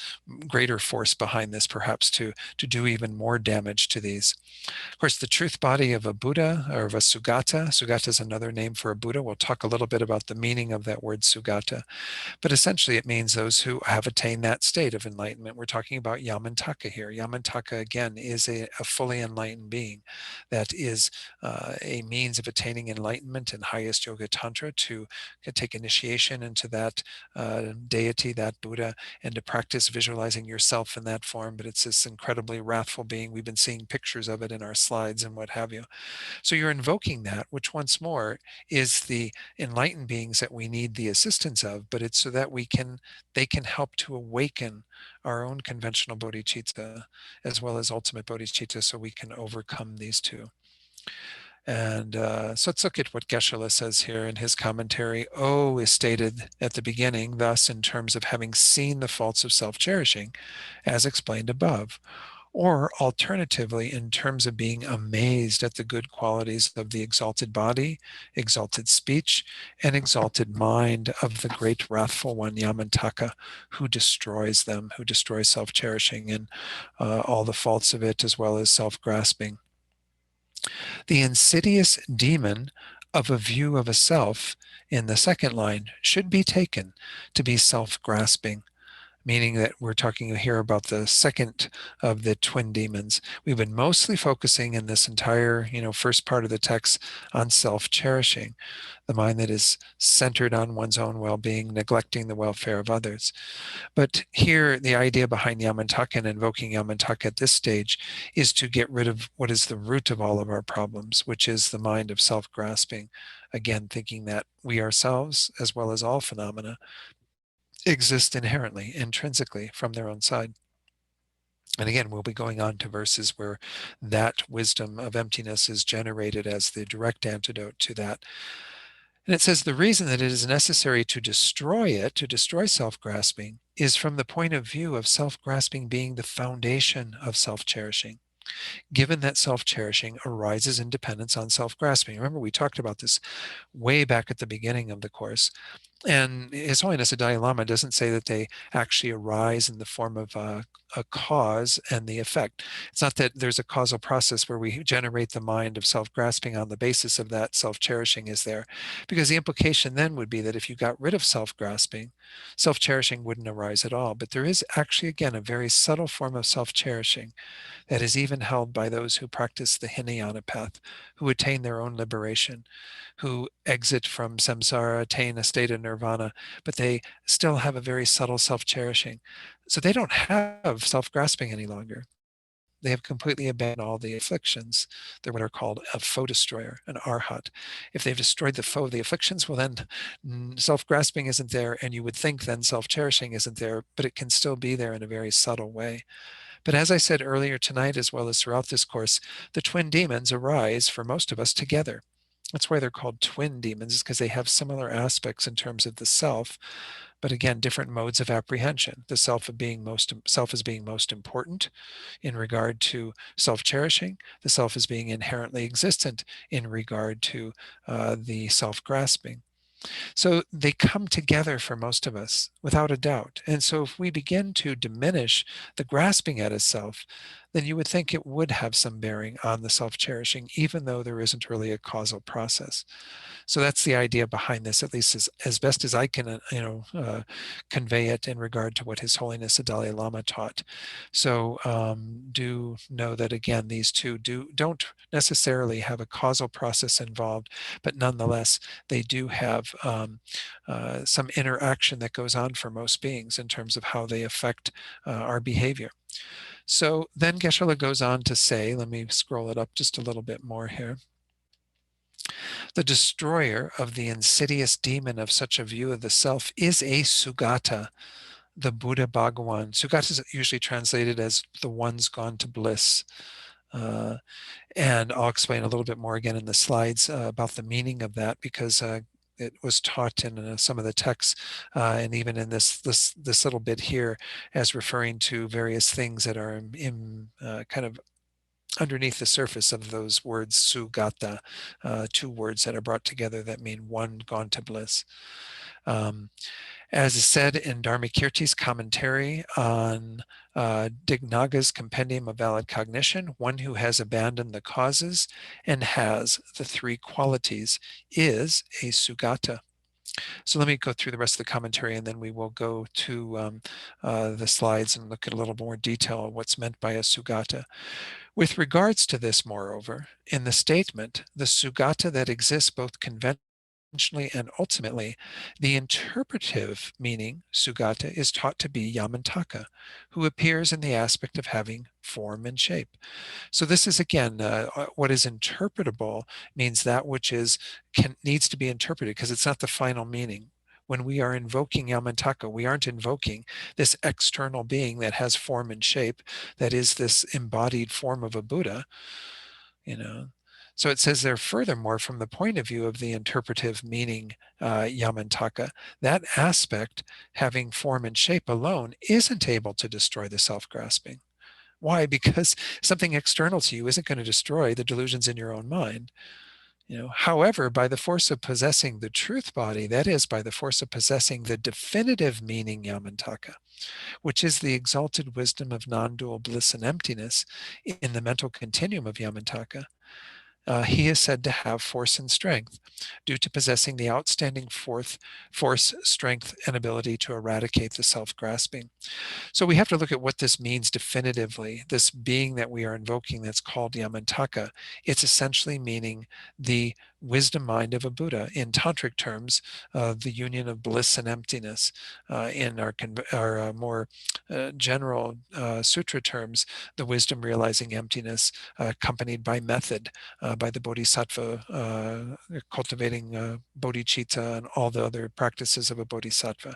greater force behind this, perhaps to do even more damage to these. Of course, the truth body of a Buddha or of a Sugata. Sugata is another name for a Buddha. We'll talk a little bit about the meaning of that word Sugata. But essentially, it means those who have attained that state of enlightenment. We're talking about Yamantaka here. Yamantaka, again, is a fully enlightened being that is a means of attaining enlightenment in highest yoga tantra, to take initiation into that deity, that Buddha, and to practice visualizing yourself in that form. But it's this incredibly wrathful being. We've been seeing pictures of it in our slides and what have you. So you're invoking that, which once more is the enlightened beings that we need the assistance of, but it's so that they can help to awaken our own conventional bodhicitta as well as ultimate bodhicitta, so we can overcome these two. And so let's look at what Geshe-la says here in his commentary. "Oh" is stated at the beginning, thus in terms of having seen the faults of self-cherishing, as explained above, or alternatively in terms of being amazed at the good qualities of the exalted body, exalted speech, and exalted mind of the great wrathful one, Yamantaka, who destroys them, who destroys self-cherishing and all the faults of it, as well as self-grasping. The insidious demon of a view of a self in the second line should be taken to be self-grasping, meaning that we're talking here about the second of the twin demons. We've been mostly focusing in this entire, first part of the text on self-cherishing, the mind that is centered on one's own well-being, neglecting the welfare of others. But here, the idea behind Yamantaka and invoking Yamantaka at this stage is to get rid of what is the root of all of our problems, which is the mind of self-grasping. Again, thinking that we ourselves, as well as all phenomena, exist inherently, intrinsically from their own side. And again, we'll be going on to verses where that wisdom of emptiness is generated as the direct antidote to that. And it says the reason that it is necessary to destroy it, to destroy self-grasping, is from the point of view of self-grasping being the foundation of self-cherishing, given that self-cherishing arises in dependence on self-grasping. Remember, we talked about this way back at the beginning of the course. And His Holiness the Dalai Lama doesn't say that they actually arise in the form of a cause and the effect. It's not that there's a causal process where we generate the mind of self-grasping on the basis of that self-cherishing is there. Because the implication then would be that if you got rid of self-grasping, self-cherishing wouldn't arise at all. But there is actually, again, a very subtle form of self-cherishing that is even held by those who practice the Hinayana path, who attain their own liberation, who exit from samsara, attain a state of nirvana, but they still have a very subtle self-cherishing. So they don't have self-grasping any longer. They have completely abandoned all the afflictions. They're what are called a foe destroyer, an arhat. If they've destroyed the foe of the afflictions, well then self-grasping isn't there, and you would think then self-cherishing isn't there, but it can still be there in a very subtle way. But as I said earlier tonight, as well as throughout this course, the twin demons arise for most of us together. That's why they're called twin demons, because they have similar aspects in terms of the self, but again, different modes of apprehension. The self as being most important in regard to self-cherishing, the self as being inherently existent in regard to the self-grasping. So they come together for most of us, without a doubt. And so if we begin to diminish the grasping at a self, then you would think it would have some bearing on the self-cherishing, even though there isn't really a causal process. So that's the idea behind this, at least as best as I can, convey it in regard to what His Holiness the Dalai Lama taught. So do know that, again, these two don't necessarily have a causal process involved, but nonetheless, they do have some interaction that goes on for most beings in terms of how they affect our behavior. So then Geshe-la goes on to say, let me scroll it up just a little bit more here. The destroyer of the insidious demon of such a view of the self is a Sugata, the Buddha Bhagawan. Sugata is usually translated as the ones gone to bliss. And I'll explain a little bit more again in the slides about the meaning of that, because it was taught in some of the texts, and even in this little bit here, as referring to various things that are in kind of underneath the surface of those words, Sugata, two words that are brought together that mean one gone to bliss. As is said in Dharmakirti's commentary on Dignaga's Compendium of Valid Cognition, one who has abandoned the causes and has the three qualities is a Sugata. So let me go through the rest of the commentary, and then we will go to the slides and look at a little more detail of what's meant by a Sugata. With regards to this, moreover, in the statement, the Sugata that exists both conventionally and ultimately, the interpretive meaning, Sugata, is taught to be Yamantaka, who appears in the aspect of having form and shape. So this is, again, what is interpretable means that which needs to be interpreted, because it's not the final meaning. When we are invoking Yamantaka, we aren't invoking this external being that has form and shape, that is this embodied form of a Buddha, So it says there, furthermore, from the point of view of the interpretive meaning, Yamantaka, that aspect, having form and shape alone, isn't able to destroy the self-grasping. Why? Because something external to you isn't going to destroy the delusions in your own mind. However, by the force of possessing the truth body, that is, by the force of possessing the definitive meaning Yamantaka, which is the exalted wisdom of non-dual bliss and emptiness in the mental continuum of Yamantaka, he is said to have force and strength due to possessing the outstanding force, strength, and ability to eradicate the self-grasping. So we have to look at what this means definitively. This being that we are invoking that's called Yamantaka, it's essentially meaning the wisdom mind of a Buddha. In tantric terms, the union of bliss and emptiness. In our more general sutra terms, the wisdom realizing emptiness, accompanied by method, by the bodhisattva, cultivating bodhicitta and all the other practices of a bodhisattva.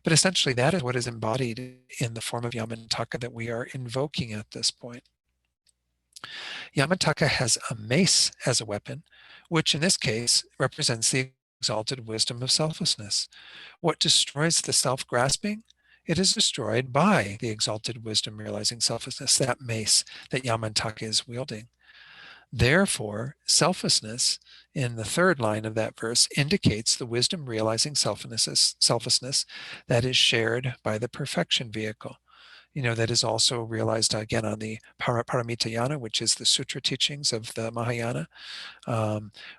But essentially, that is what is embodied in the form of Yamantaka that we are invoking at this point. Yamantaka has a mace as a weapon, which in this case represents the exalted wisdom of selflessness. What destroys the self-grasping? It is destroyed by the exalted wisdom realizing selflessness, that mace that Yamantaka is wielding. Therefore, selflessness in the third line of that verse indicates the wisdom realizing selflessness that is shared by the perfection vehicle. That is also realized again on the Paramitayana, which is the sutra teachings of the Mahayana.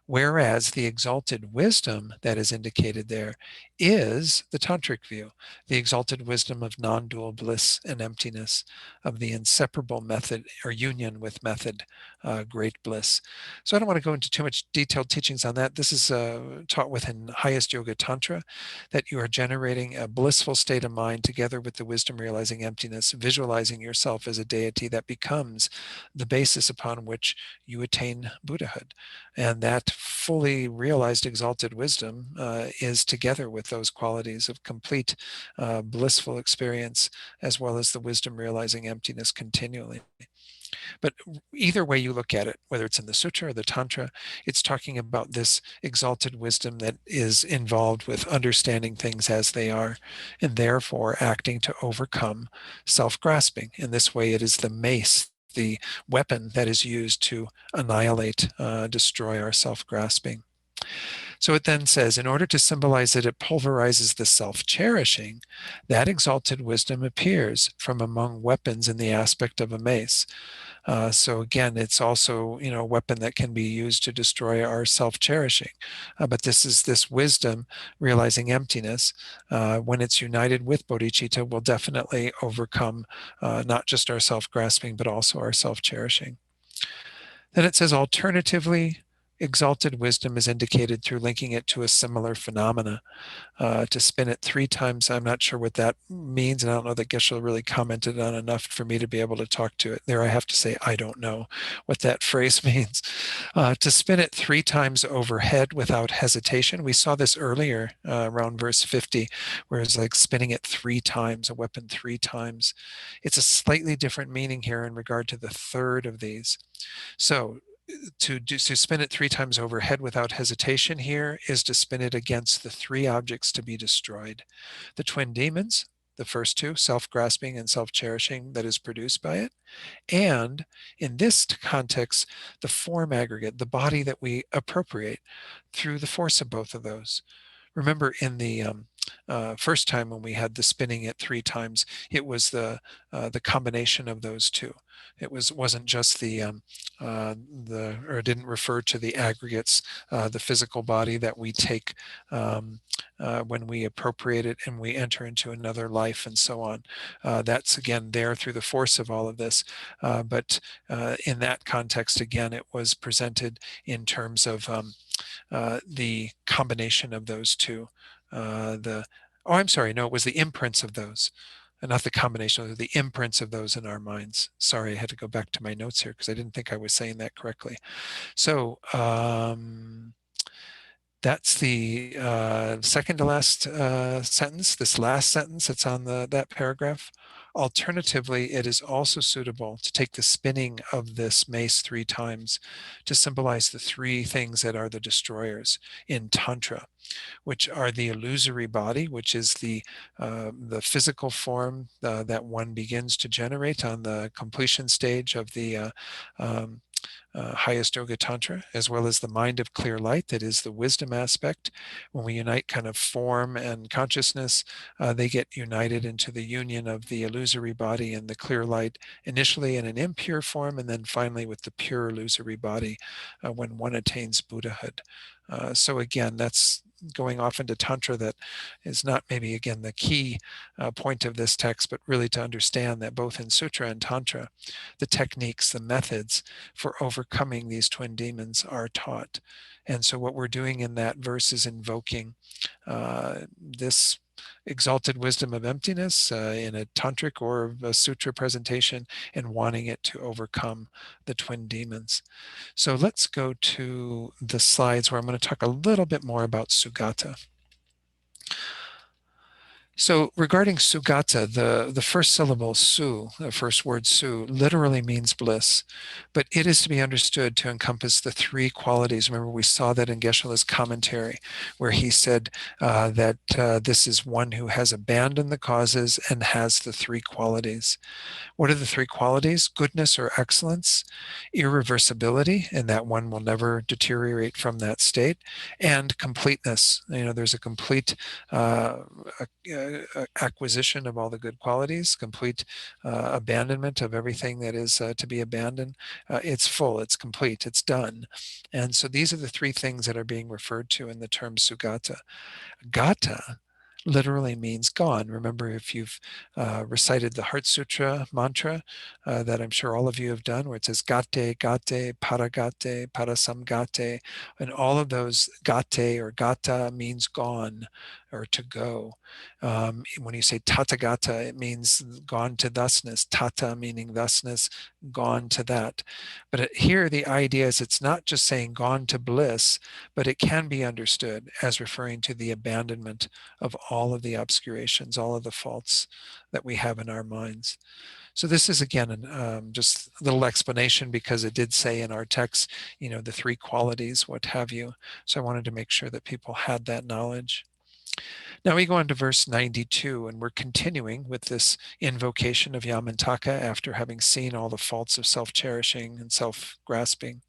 Whereas the exalted wisdom that is indicated there is the tantric view, the exalted wisdom of non-dual bliss and emptiness, of the inseparable method or union with method, great bliss. So I don't want to go into too much detailed teachings on that. This is taught within highest yoga tantra, that you are generating a blissful state of mind together with the wisdom realizing emptiness, visualizing yourself as a deity that becomes the basis upon which you attain Buddhahood. And that fully realized exalted wisdom is together with those qualities of complete blissful experience, as well as the wisdom realizing emptiness continually. But either way you look at it, whether it's in the sutra or the tantra, it's talking about this exalted wisdom that is involved with understanding things as they are, and therefore acting to overcome self-grasping. In this way, it is the mace, the weapon that is used to annihilate, destroy our self-grasping. So it then says, in order to symbolize that it pulverizes the self-cherishing, that exalted wisdom appears from among weapons in the aspect of a mace. So again, it's also, a weapon that can be used to destroy our self-cherishing. But this is this wisdom realizing emptiness. When it's united with bodhicitta, will definitely overcome not just our self-grasping, but also our self-cherishing. Then it says, alternatively, exalted wisdom is indicated through linking it to a similar phenomena. To spin it 3 times, I'm not sure what that means, and I don't know that Geshe really commented on enough for me to be able to talk to it. There I have to say, I don't know what that phrase means. To spin it 3 times overhead without hesitation. We saw this earlier around verse 50, where it's like spinning it 3 times, a weapon 3 times. It's a slightly different meaning here in regard to the third of these. So to spin it 3 times overhead without hesitation here is to spin it against the 3 objects to be destroyed. The twin demons, the first 2, self-grasping and self-cherishing, that is produced by it. And in this context, the form aggregate, the body that we appropriate through the force of both of those. Remember in the first time when we had the spinning it 3 times, it was the combination of those 2. It wasn't just or it didn't refer to the aggregates, the physical body that we take when we appropriate it and we enter into another life and so on. That's again there through the force of all of this. But in that context, again, it was presented in terms of the combination of those 2. I'm sorry, no, it was the imprints of those, and not the combination of the imprints of those in our minds. Sorry, I had to go back to my notes here because I didn't think I was saying that correctly. So that's the second to last sentence, this last sentence that's on that paragraph. Alternatively, it is also suitable to take the spinning of this mace 3 times to symbolize the 3 things that are the destroyers in Tantra, which are the illusory body, which is the physical form that one begins to generate on the completion stage of the highest yoga tantra, as well as the mind of clear light, that is the wisdom aspect. When we unite kind of form and consciousness, they get united into the union of the illusory body and the clear light, initially in an impure form, and then finally with the pure illusory body when one attains Buddhahood. So again, that's going off into Tantra. That is not maybe, again, the key point of this text, but really to understand that both in Sutra and Tantra, the techniques, the methods for overcoming these twin demons are taught. And so what we're doing in that verse is invoking this exalted wisdom of emptiness in a tantric or a sutra presentation, and wanting it to overcome the twin demons. So let's go to the slides where I'm going to talk a little bit more about Sugata. So regarding Sugata, the first syllable su, the first word su, literally means bliss, but it is to be understood to encompass the 3 qualities. Remember, we saw that in Geshe-la's commentary, where he said that this is one who has abandoned the causes and has the 3 qualities. What are the 3 qualities? Goodness or excellence, irreversibility, and that one will never deteriorate from that state, and completeness. There's a complete acquisition of all the good qualities, complete abandonment of everything that is to be abandoned. It's full, it's complete, it's done. And so these are the 3 things that are being referred to in the term Sugata. Gata literally means gone. Remember, if you've recited the Heart Sutra mantra that I'm sure all of you have done, where it says gate, gate, paragate, parasamgate, and all of those gate or gata means gone or to go. When you say tathagata, it means gone to thusness, tata meaning thusness, gone to that. But here the idea is it's not just saying gone to bliss, but it can be understood as referring to the abandonment of all of the obscurations, all of the faults that we have in our minds. So this is again just a little explanation, because it did say in our text, the three qualities, what have you. So I wanted to make sure that people had that knowledge. Now we go on to verse 92, and we're continuing with this invocation of Yamantaka after having seen all the faults of self-cherishing and self-grasping.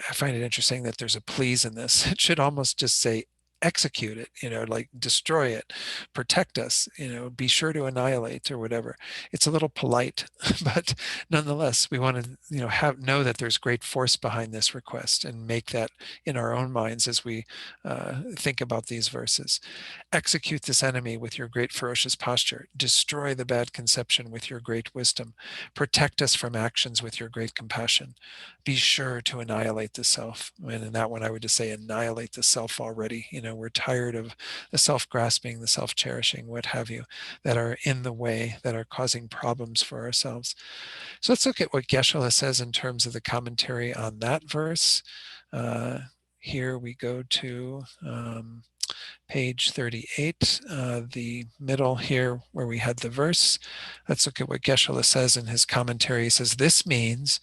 I find it interesting that there's a please in this. It should almost just say execute it, like destroy it, protect us, be sure to annihilate or whatever. It's a little polite, but nonetheless, we want to, know that there's great force behind this request and make that in our own minds as we think about these verses. Execute this enemy with your great ferocious posture. Destroy the bad conception with your great wisdom. Protect us from actions with your great compassion. Be sure to annihilate the self. And in that one, I would just say annihilate the self already. We're tired of the self-grasping, the self-cherishing, what have you, that are in the way, that are causing problems for ourselves. So let's look at what Geshe-la says in terms of the commentary on that verse. Here we go to page 38, the middle here where we had the verse. Let's look at what Geshe-la says in his commentary. He says, this means,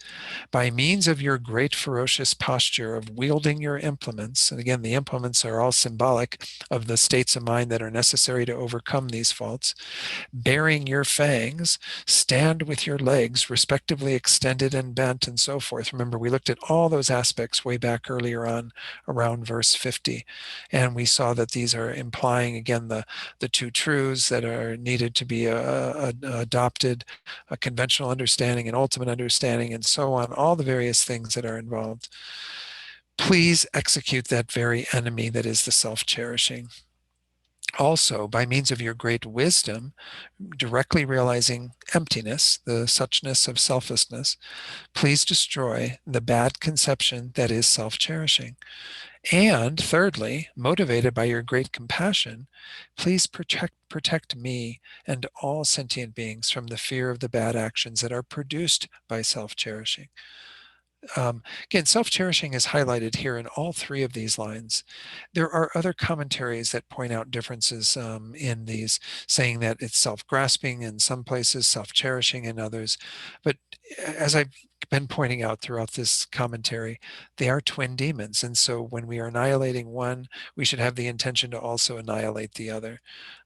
by means of your great ferocious posture of wielding your implements, and again, the implements are all symbolic of the states of mind that are necessary to overcome these faults, bearing your fangs, stand with your legs respectively extended and bent, and so forth. Remember, we looked at all those aspects way back earlier on around verse 50, and we saw that these are implying, again, the two truths that are needed to be adopted, a conventional understanding, an ultimate understanding, and so on, all the various things that are involved. Please execute that very enemy that is the self-cherishing. Also, by means of your great wisdom, directly realizing emptiness, the suchness of selflessness, please destroy the bad conception that is self-cherishing. And thirdly, motivated by your great compassion, please protect me and all sentient beings from the fear of the bad actions that are produced by self-cherishing. Again, self-cherishing is highlighted here in all three of these lines. There are other commentaries that point out differences in these, saying that it's self-grasping in some places, self-cherishing in others. But as I've been pointing out throughout this commentary, they are twin demons. And so when we are annihilating one, we should have the intention to also annihilate the other.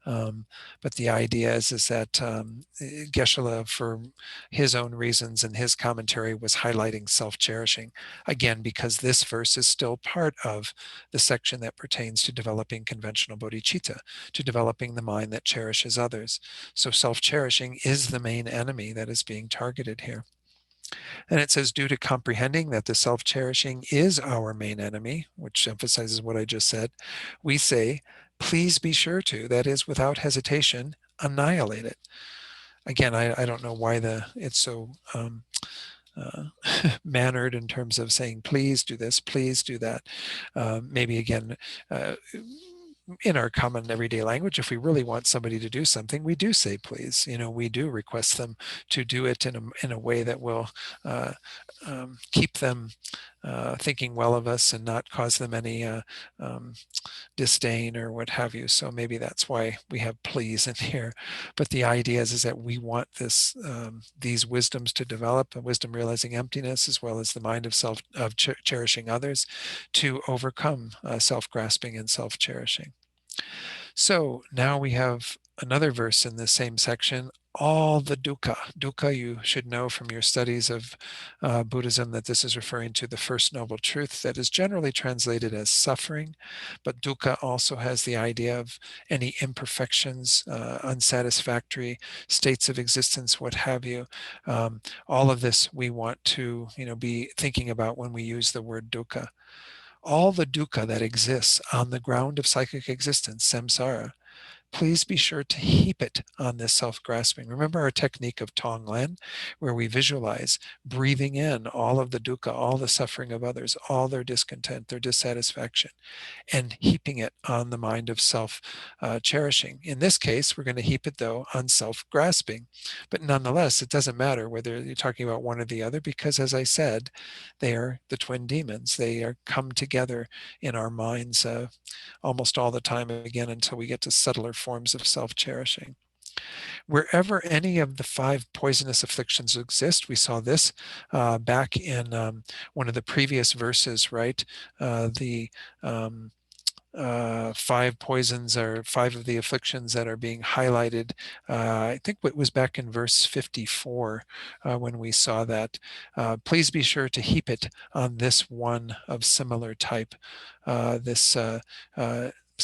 But the idea is that Geshe-la, for his own reasons and his commentary, was highlighting self-cherishing, again, because this verse is still part of the section that pertains to developing conventional bodhicitta, to developing the mind that cherishes others. So self-cherishing is the main enemy that is being targeted here. And it says, due to comprehending that the self-cherishing is our main enemy, which emphasizes what I just said, we say, please be sure to, that is, without hesitation, annihilate it. Again, I don't know why it's so mannered in terms of saying, please do this, please do that. Maybe again, in our common everyday language, if we really want somebody to do something, we do say please. We do request them to do it in a way that will keep them thinking well of us and not cause them any disdain or what have you. So maybe that's why we have please in here. But the idea is that we want these wisdoms to develop, a wisdom realizing emptiness, as well as the mind of cherishing others, to overcome self-grasping and self-cherishing. So now we have another verse in the same section, all the dukkha. Dukkha, you should know from your studies of Buddhism that this is referring to the first noble truth that is generally translated as suffering, but dukkha also has the idea of any imperfections, unsatisfactory states of existence, what have you. All of this we want to be thinking about when we use the word dukkha. All the dukkha that exists on the ground of psychic existence, samsara, please be sure to heap it on this self-grasping. Remember our technique of Tonglen, where we visualize breathing in all of the dukkha, all the suffering of others, all their discontent, their dissatisfaction, and heaping it on the mind of self-cherishing. In this case, we're going to heap it, though, on self-grasping. But nonetheless, it doesn't matter whether you're talking about one or the other, because, as I said, they are the twin demons. They are come together in our minds almost all the time, again, until we get to subtler forms of self-cherishing. Wherever any of the 5 poisonous afflictions exist, we saw this back in one of the previous verses, right? The 5 poisons or 5 of the afflictions that are being highlighted. I think it was back in verse 54 when we saw that. Please be sure to heap it on this one of similar type, this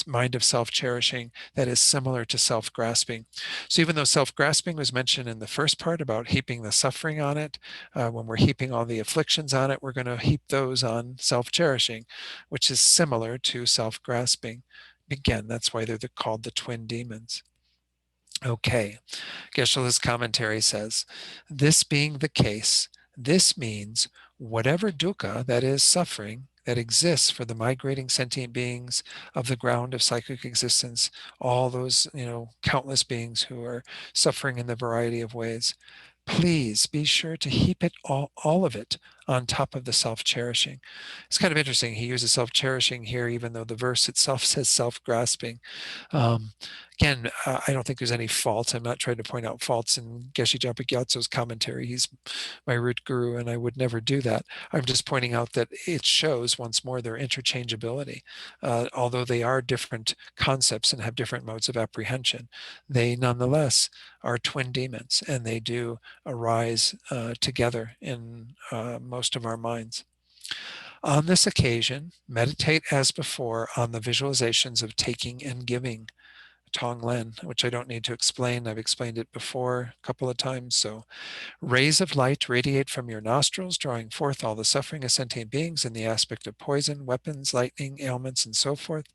mind of self-cherishing that is similar to self-grasping. So even though self-grasping was mentioned in the first part about heaping the suffering on it, when we're heaping all the afflictions on it, we're going to heap those on self-cherishing, which is similar to self-grasping. Again, that's why they're called the twin demons. Okay, Geshe-la's commentary says, this being the case, this means whatever dukkha, that is suffering, that exists for the migrating sentient beings of the ground of psychic existence, all those, countless beings who are suffering in the variety of ways, please be sure to heap it all of it on top of the self-cherishing. It's kind of interesting. He uses self-cherishing here, even though the verse itself says self-grasping. Again, I don't think there's any fault. I'm not trying to point out faults in Geshe-Japa Gyatso's commentary. He's my root guru, and I would never do that. I'm just pointing out that it shows once more their interchangeability. Although they are different concepts and have different modes of apprehension, they nonetheless are twin demons, and they do arise together in most of our minds. On this occasion, meditate as before on the visualizations of taking and giving, Tonglen, which I don't need to explain. I've explained it before a couple of times. So rays of light radiate from your nostrils, drawing forth all the suffering of sentient beings in the aspect of poison, weapons, lightning, ailments, and so forth.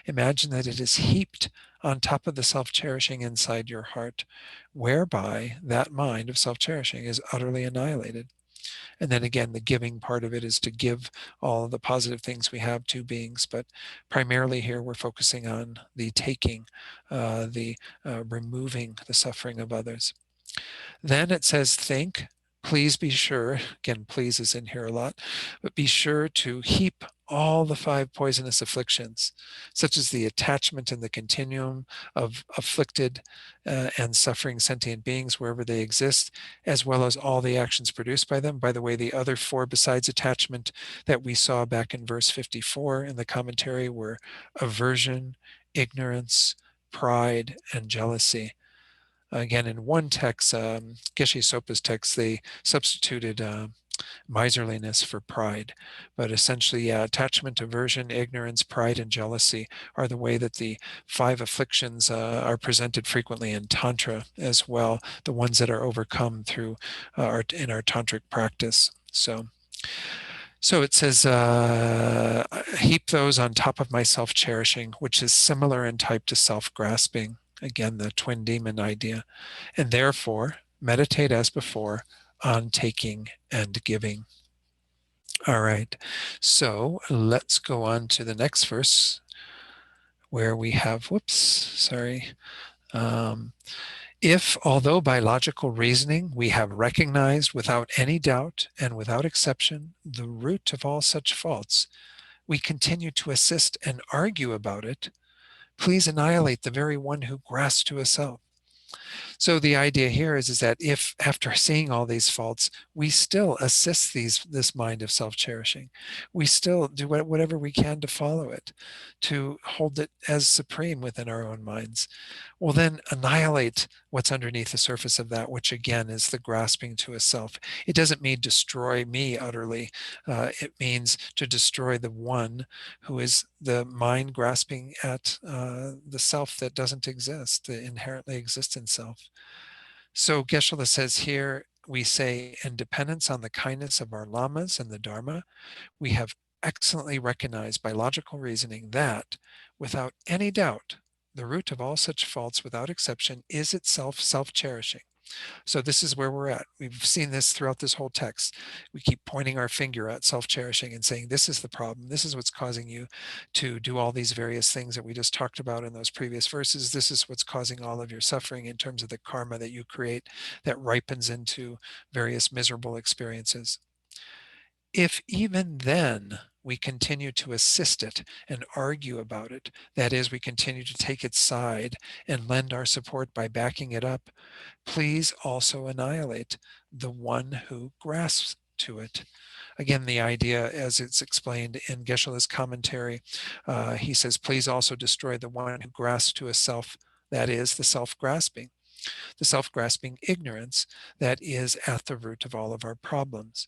Imagine that it is heaped on top of the self-cherishing inside your heart, whereby that mind of self-cherishing is utterly annihilated. And then again, the giving part of it is to give all the positive things we have to beings. But primarily here, we're focusing on the taking, the removing the suffering of others. Then it says, think, please be sure, again, please is in here a lot, but be sure to heap all the 5 poisonous afflictions, such as the attachment and the continuum of afflicted and suffering sentient beings wherever they exist, as well as all the actions produced by them. By the way, the other 4 besides attachment that we saw back in verse 54 in the commentary were aversion, ignorance, pride, and jealousy. Again, in one text, Geshe Sopa's text, they substituted miserliness for pride. But essentially, attachment, aversion, ignorance, pride, and jealousy are the way that the 5 afflictions are presented frequently in Tantra as well, the ones that are overcome through in our tantric practice. So it says, heap those on top of my self-cherishing, which is similar in type to self-grasping. Again, the twin demon idea. And therefore, meditate as before on taking and giving. All right, so let's go on to the next verse where we have, if, although by logical reasoning we have recognized without any doubt and without exception the root of all such faults, we continue to assist and argue about it, please annihilate the very one who grasps to a self. So the idea here is that if after seeing all these faults, we still assist this mind of self-cherishing, we still do whatever we can to follow it, to hold it as supreme within our own minds, well then annihilate what's underneath the surface of that, which again is the grasping to a self. It doesn't mean destroy me utterly. It means to destroy the one who is the mind grasping at the self that doesn't exist, the inherently existent self. So Geshe-la says here, we say, in dependence on the kindness of our lamas and the Dharma, we have excellently recognized by logical reasoning that, without any doubt, the root of all such faults without exception is itself self-cherishing. So this is where we're at. We've seen this throughout this whole text. We keep pointing our finger at self-cherishing and saying, this is the problem. This is what's causing you to do all these various things that we just talked about in those previous verses. This is what's causing all of your suffering in terms of the karma that you create that ripens into various miserable experiences. If even then we continue to assist it and argue about it, that is, we continue to take its side and lend our support by backing it up, please also annihilate the one who grasps to it. Again, the idea as it's explained in Geshe-la's commentary, he says, please also destroy the one who grasps to a self, that is, the self-grasping ignorance that is at the root of all of our problems.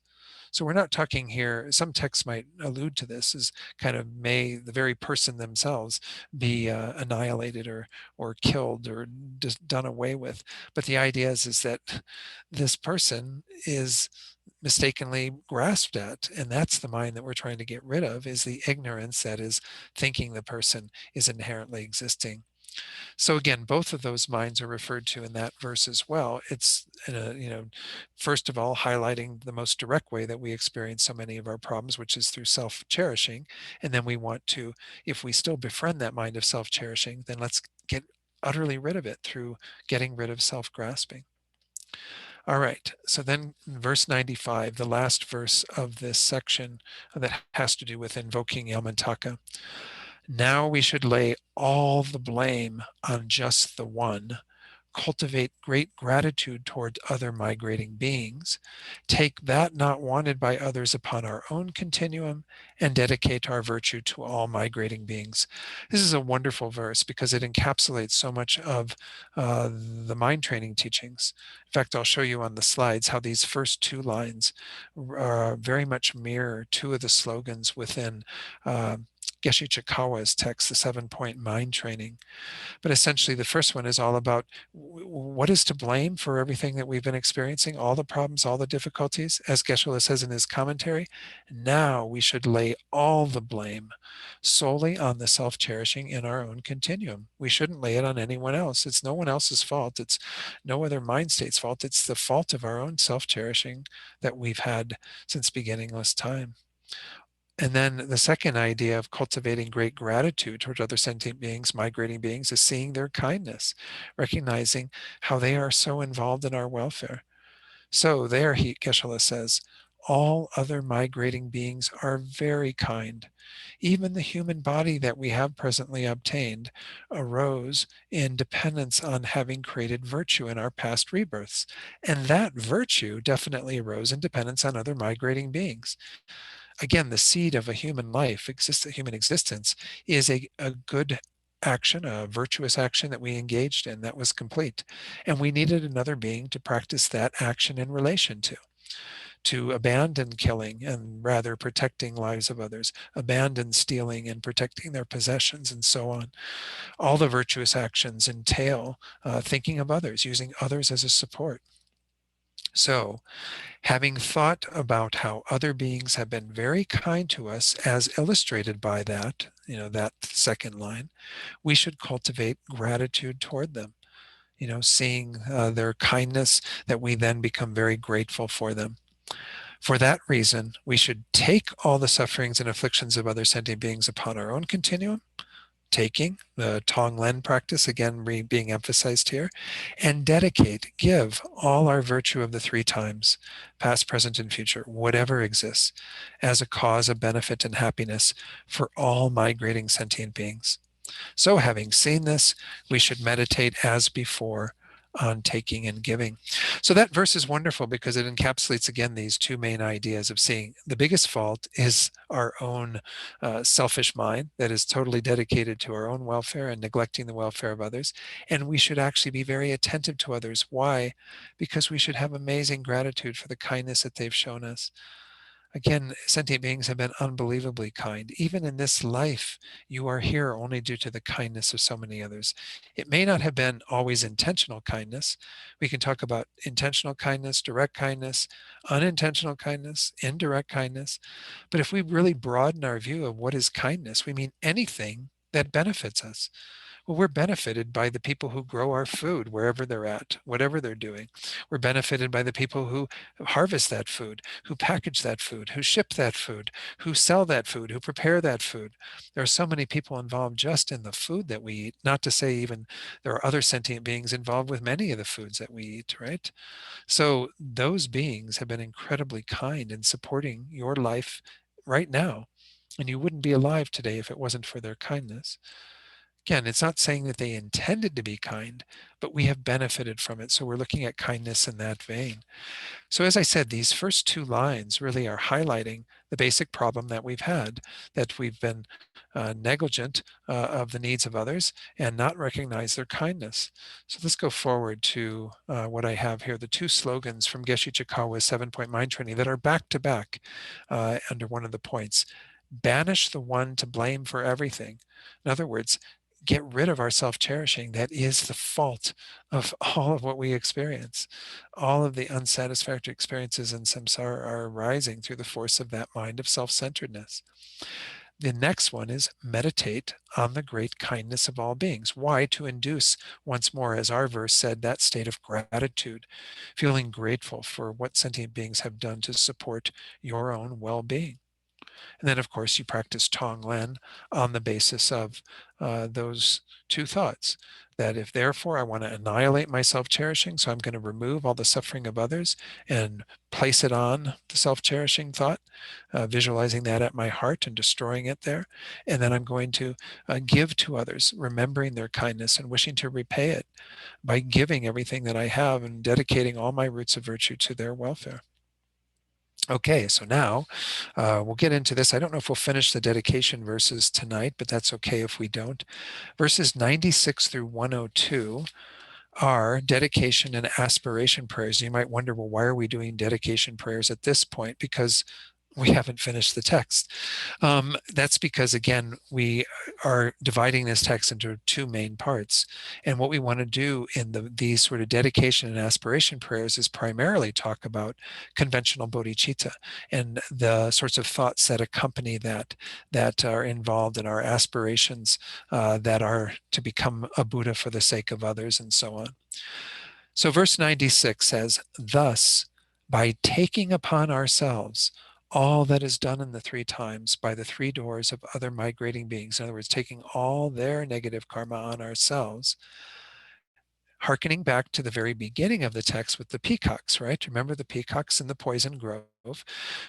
So we're not talking here, some texts might allude to this as kind of may the very person themselves be annihilated or killed or just done away with. But the idea is that this person is mistakenly grasped at, and that's the mind that we're trying to get rid of, is the ignorance that is thinking the person is inherently existing. So again, both of those minds are referred to in that verse as well. It's, first of all, highlighting the most direct way that we experience so many of our problems, which is through self-cherishing. And then we want to, if we still befriend that mind of self-cherishing, then let's get utterly rid of it through getting rid of self-grasping. All right, so then verse 95, the last verse of this section that has to do with invoking Yamantaka. Now we should lay all the blame on just the one, cultivate great gratitude toward other migrating beings, take that not wanted by others upon our own continuum, and dedicate our virtue to all migrating beings. This is a wonderful verse because it encapsulates so much of the mind training teachings. In fact, I'll show you on the slides how these first two lines very much mirror two of the slogans within Geshe Chikawa's text, the 7-point mind training. But essentially, the first one is all about what is to blame for everything that we've been experiencing, all the problems, all the difficulties. As Geshe-la says in his commentary, now we should lay all the blame solely on the self-cherishing in our own continuum. We shouldn't lay it on anyone else. It's no one else's fault. It's no other mind state's fault. It's the fault of our own self-cherishing that we've had since beginningless time. And then the second idea of cultivating great gratitude toward other sentient beings, migrating beings, is seeing their kindness, recognizing how they are so involved in our welfare. So there, Geshe-la says, all other migrating beings are very kind. Even the human body that we have presently obtained arose in dependence on having created virtue in our past rebirths. And that virtue definitely arose in dependence on other migrating beings. Again, the seed of a human life, human existence, is a good action, a virtuous action that we engaged in that was complete. And we needed another being to practice that action in relation to abandon killing and rather protecting lives of others, abandon stealing and protecting their possessions, and so on. All the virtuous actions entail thinking of others, using others as a support. So, having thought about how other beings have been very kind to us, as illustrated by that, that second line, we should cultivate gratitude toward them. Seeing their kindness, that we then become very grateful for them. For that reason, we should take all the sufferings and afflictions of other sentient beings upon our own continuum, taking the Tonglen practice, again being emphasized here, and give all our virtue of the 3 times, past, present, and future, whatever exists, as a cause of benefit and happiness for all migrating sentient beings. So having seen this, we should meditate as before on taking and giving. So that verse is wonderful because it encapsulates again these two main ideas of seeing the biggest fault is our own selfish mind that is totally dedicated to our own welfare and neglecting the welfare of others. And we should actually be very attentive to others. Why? Because we should have amazing gratitude for the kindness that they've shown us. Again, sentient beings have been unbelievably kind. Even in this life, you are here only due to the kindness of so many others. It may not have been always intentional kindness. We can talk about intentional kindness, direct kindness, unintentional kindness, indirect kindness. But if we really broaden our view of what is kindness, we mean anything that benefits us. Well, we're benefited by the people who grow our food wherever they're at, whatever they're doing. We're benefited by the people who harvest that food, who package that food, who ship that food, who sell that food, who prepare that food. There are so many people involved just in the food that we eat, not to say even there are other sentient beings involved with many of the foods that we eat, right? So those beings have been incredibly kind in supporting your life right now. And you wouldn't be alive today if it wasn't for their kindness. Again, it's not saying that they intended to be kind, but we have benefited from it. So we're looking at kindness in that vein. So as I said, these first two lines really are highlighting the basic problem that we've had, that we've been negligent of the needs of others and not recognize their kindness. So let's go forward to what I have here, the two slogans from Geshe Chikawa's 7-point mind training that are back to back under one of the points. Banish the one to blame for everything. In other words, get rid of our self-cherishing. That is the fault of all of what we experience. All of the unsatisfactory experiences in samsara are arising through the force of that mind of self-centeredness. The next one is meditate on the great kindness of all beings. Why? To induce, once more, as our verse said, that state of gratitude, feeling grateful for what sentient beings have done to support your own well-being. And then, of course, you practice Tonglen on the basis of those two thoughts. That if therefore I want to annihilate my self-cherishing, so I'm going to remove all the suffering of others and place it on the self-cherishing thought, visualizing that at my heart and destroying it there. And then I'm going to give to others, remembering their kindness and wishing to repay it by giving everything that I have and dedicating all my roots of virtue to their welfare. Okay, so now we'll get into this. I don't know if we'll finish the dedication verses tonight, but that's okay if we don't. Verses 96 through 102 are dedication and aspiration prayers. You might wonder, well, why are we doing dedication prayers at this point? Because we haven't finished the text. That's because, again, we are dividing this text into two main parts. And what we want to do in these sort of dedication and aspiration prayers is primarily talk about conventional bodhicitta and the sorts of thoughts that accompany that are involved in our aspirations that are to become a Buddha for the sake of others and so on. So verse 96 says, thus, by taking upon ourselves all that is done in the three times by the three doors of other migrating beings, in other words, taking all their negative karma on ourselves, hearkening back to the very beginning of the text with the peacocks, right? Remember the peacocks in the poison grove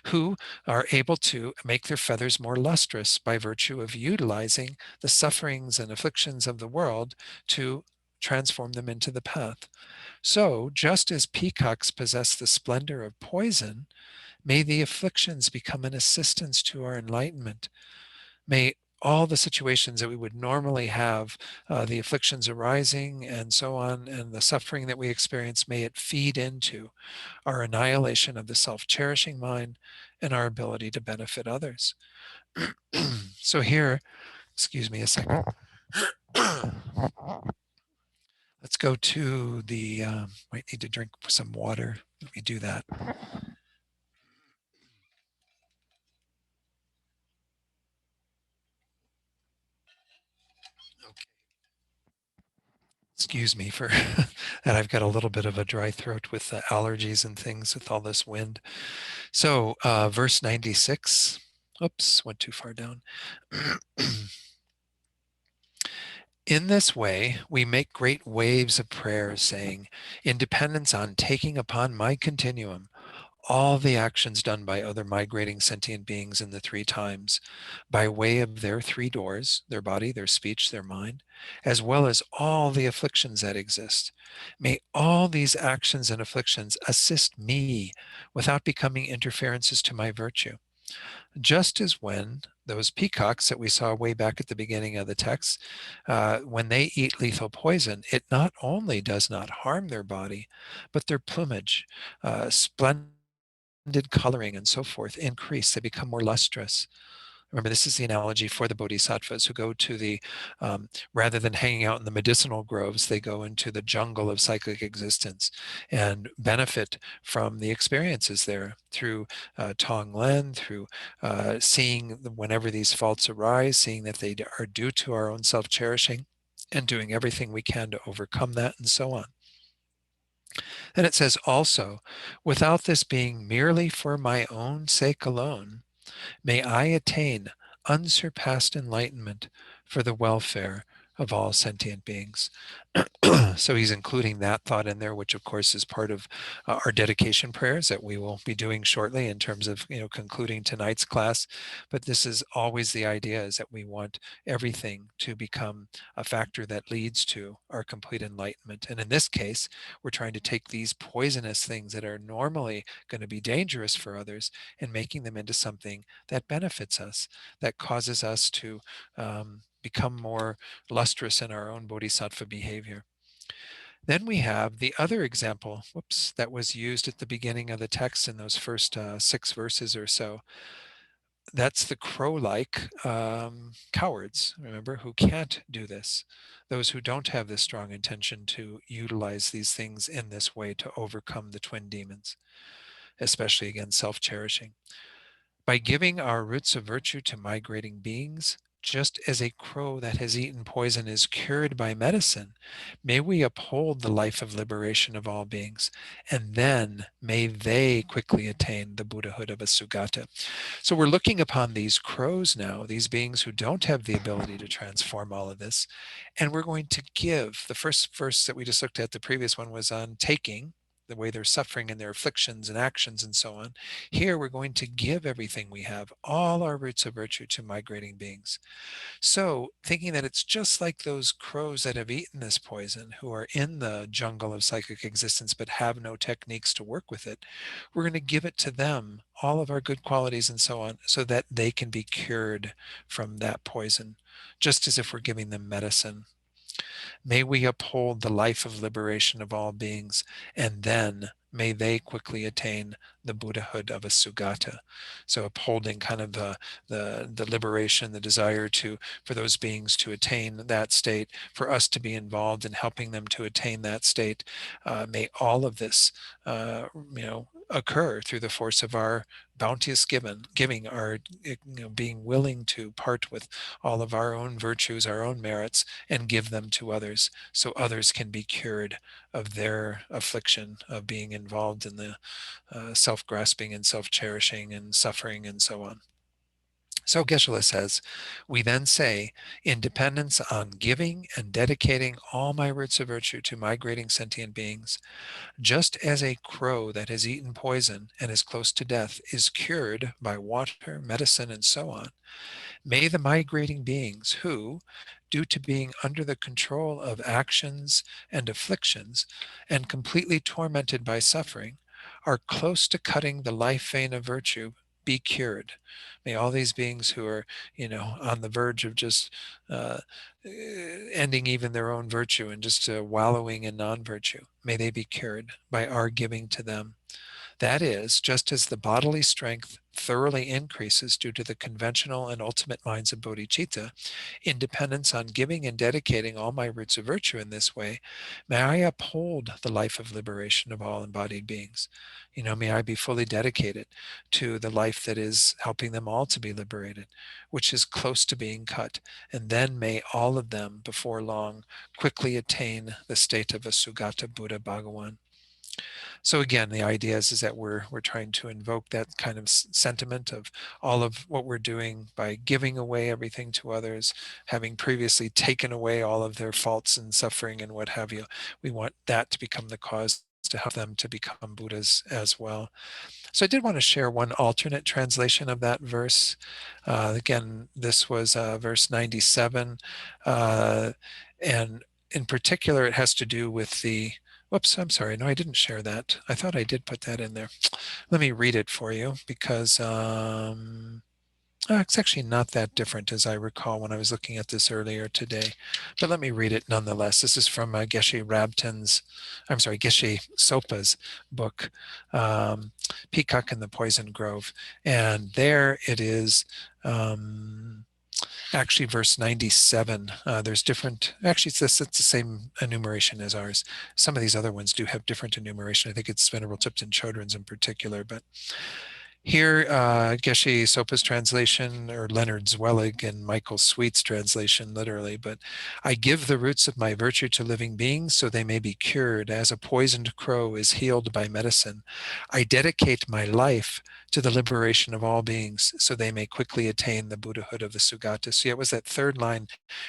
who are able to make their feathers more lustrous by virtue of utilizing the sufferings and afflictions of the world to transform them into the path. So just as peacocks possess the splendor of poison, may the afflictions become an assistance to our enlightenment. May all the situations that we would normally have, the afflictions arising and so on, and the suffering that we experience, may it feed into our annihilation of the self-cherishing mind and our ability to benefit others. So here, excuse me a second. Let's go to the, might need to drink some water. Let me do that. Okay. Excuse me for that. I've got a little bit of a dry throat with the allergies and things with all this wind. So verse 96, oops, went too far down. In this way, we make great waves of prayers saying, in dependence on taking upon my continuum all the actions done by other migrating sentient beings in the three times, by way of their three doors, their body, their speech, their mind, as well as all the afflictions that exist. May all these actions and afflictions assist me without becoming interferences to my virtue. Just as when those peacocks that we saw way back at the beginning of the text, when they eat lethal poison, it not only does not harm their body, but their plumage, splendid coloring and so forth increase. They become more lustrous. Remember, this is the analogy for the bodhisattvas who go to the, rather than hanging out in the medicinal groves, they go into the jungle of cyclic existence and benefit from the experiences there through Tonglen, through seeing whenever these faults arise, seeing that they are due to our own self-cherishing, and doing everything we can to overcome that, and so on. And it says also, without this being merely for my own sake alone, may I attain unsurpassed enlightenment for the welfare of all sentient beings. So he's including that thought in there, which of course is part of our dedication prayers that we will be doing shortly in terms of concluding tonight's class. But this is always the idea, is that we want everything to become a factor that leads to our complete enlightenment. And in this case, we're trying to take these poisonous things that are normally going to be dangerous for others and making them into something that benefits us, that causes us to become more lustrous in our own bodhisattva behavior. Then we have the other example, that was used at the beginning of the text in those first 6 verses or so. That's the crow-like cowards, remember, who can't do this. Those who don't have this strong intention to utilize these things in this way to overcome the twin demons, especially against self-cherishing. By giving our roots of virtue to migrating beings, just as a crow that has eaten poison is cured by medicine, may we uphold the life of liberation of all beings, and then may they quickly attain the Buddhahood of a Sugata. So we're looking upon these crows now, these beings who don't have the ability to transform all of this, and we're going to give. The first verse that we just looked at, the previous one, was on taking, the way they're suffering and their afflictions and actions and so on. Here we're going to give everything we have, all our roots of virtue, to migrating beings. So thinking that it's just like those crows that have eaten this poison, who are in the jungle of psychic existence but have no techniques to work with it, we're going to give it to them, all of our good qualities and so on, so that they can be cured from that poison, just as if we're giving them medicine. May we uphold the life of liberation of all beings, and then may they quickly attain the Buddhahood of a Sugata. So upholding kind of the liberation, the desire for those beings to attain that state, for us to be involved in helping them to attain that state. May all of this, occur through the force of our bounteous giving, our being willing to part with all of our own virtues, our own merits, and give them to others, so others can be cured of their affliction of being involved in the self-grasping and self-cherishing and suffering and so on. So Geshe-la says, we then say, in dependence on giving and dedicating all my roots of virtue to migrating sentient beings, just as a crow that has eaten poison and is close to death is cured by water, medicine, and so on, may the migrating beings who, due to being under the control of actions and afflictions and completely tormented by suffering, are close to cutting the life vein of virtue, be cured. May all these beings who are, on the verge of just ending even their own virtue and just wallowing in non-virtue, may they be cured by our giving to them. That is, just as the bodily strength thoroughly increases due to the conventional and ultimate minds of bodhicitta, in dependence on giving and dedicating all my roots of virtue in this way, may I uphold the life of liberation of all embodied beings. May I be fully dedicated to the life that is helping them all to be liberated, which is close to being cut. And then may all of them, before long, quickly attain the state of a Sugata Buddha Bhagawan. So again, the idea is that we're trying to invoke that kind of sentiment of all of what we're doing by giving away everything to others, having previously taken away all of their faults and suffering and what have you. We want that to become the cause to help them to become Buddhas as well. So I did want to share one alternate translation of that verse. Again, this was verse 97. And in particular, it has to do with the, whoops, I'm sorry. No, I didn't share that. I thought I did put that in there. Let me read it for you because it's actually not that different as I recall when I was looking at this earlier today. But let me read it nonetheless. This is from Geshe Sopa's book, Peacock in the Poison Grove. And there it is, actually verse 97. There's different, actually it's the same enumeration as ours. Some of these other ones do have different enumeration. I think it's Venerable Tipton Chodron's in particular, but Here, Geshe Sopa's translation, or Leonard Zwellig and Michael Sweet's translation, literally, but I give the roots of my virtue to living beings so they may be cured, as a poisoned crow is healed by medicine. I dedicate my life to the liberation of all beings so they may quickly attain the Buddhahood of the Sugata. So yeah, it was that third line.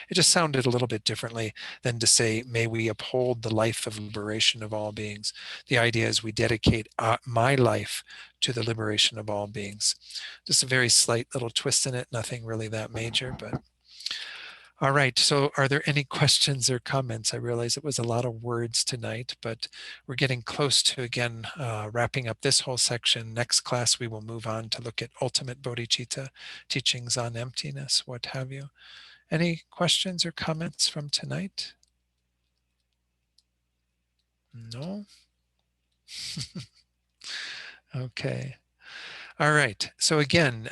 It just sounded a little bit differently than to say, may we uphold the life of liberation of all beings. The idea is we dedicate my life to the liberation of all beings. Just a very slight little twist in it, nothing really that major, but all right. So are there any questions or comments? I realize it was a lot of words tonight, but we're getting close to, again, wrapping up this whole section. Next class, we will move on to look at ultimate bodhicitta, teachings on emptiness, what have you. Any questions or comments from tonight? No? Okay. All right. So again,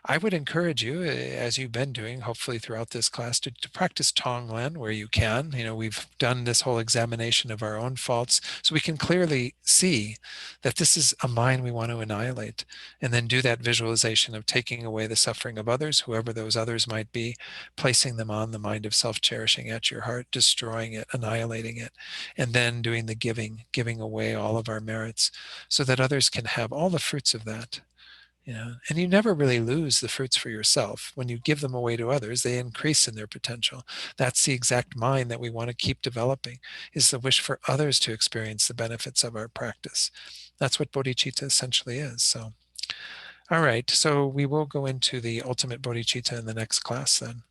I would encourage you, as you've been doing, hopefully throughout this class, to practice Tonglen where you can. You know, we've done this whole examination of our own faults, so we can clearly see that this is a mind we want to annihilate, and then do that visualization of taking away the suffering of others, whoever those others might be, placing them on the mind of self-cherishing at your heart, destroying it, annihilating it, and then doing the giving away all of our merits so that others can have all the fruits of that. And you never really lose the fruits for yourself. When you give them away to others, they increase in their potential. That's the exact mind that we want to keep developing, is the wish for others to experience the benefits of our practice. That's what bodhicitta essentially is. So, all right. So we will go into the ultimate bodhicitta in the next class then.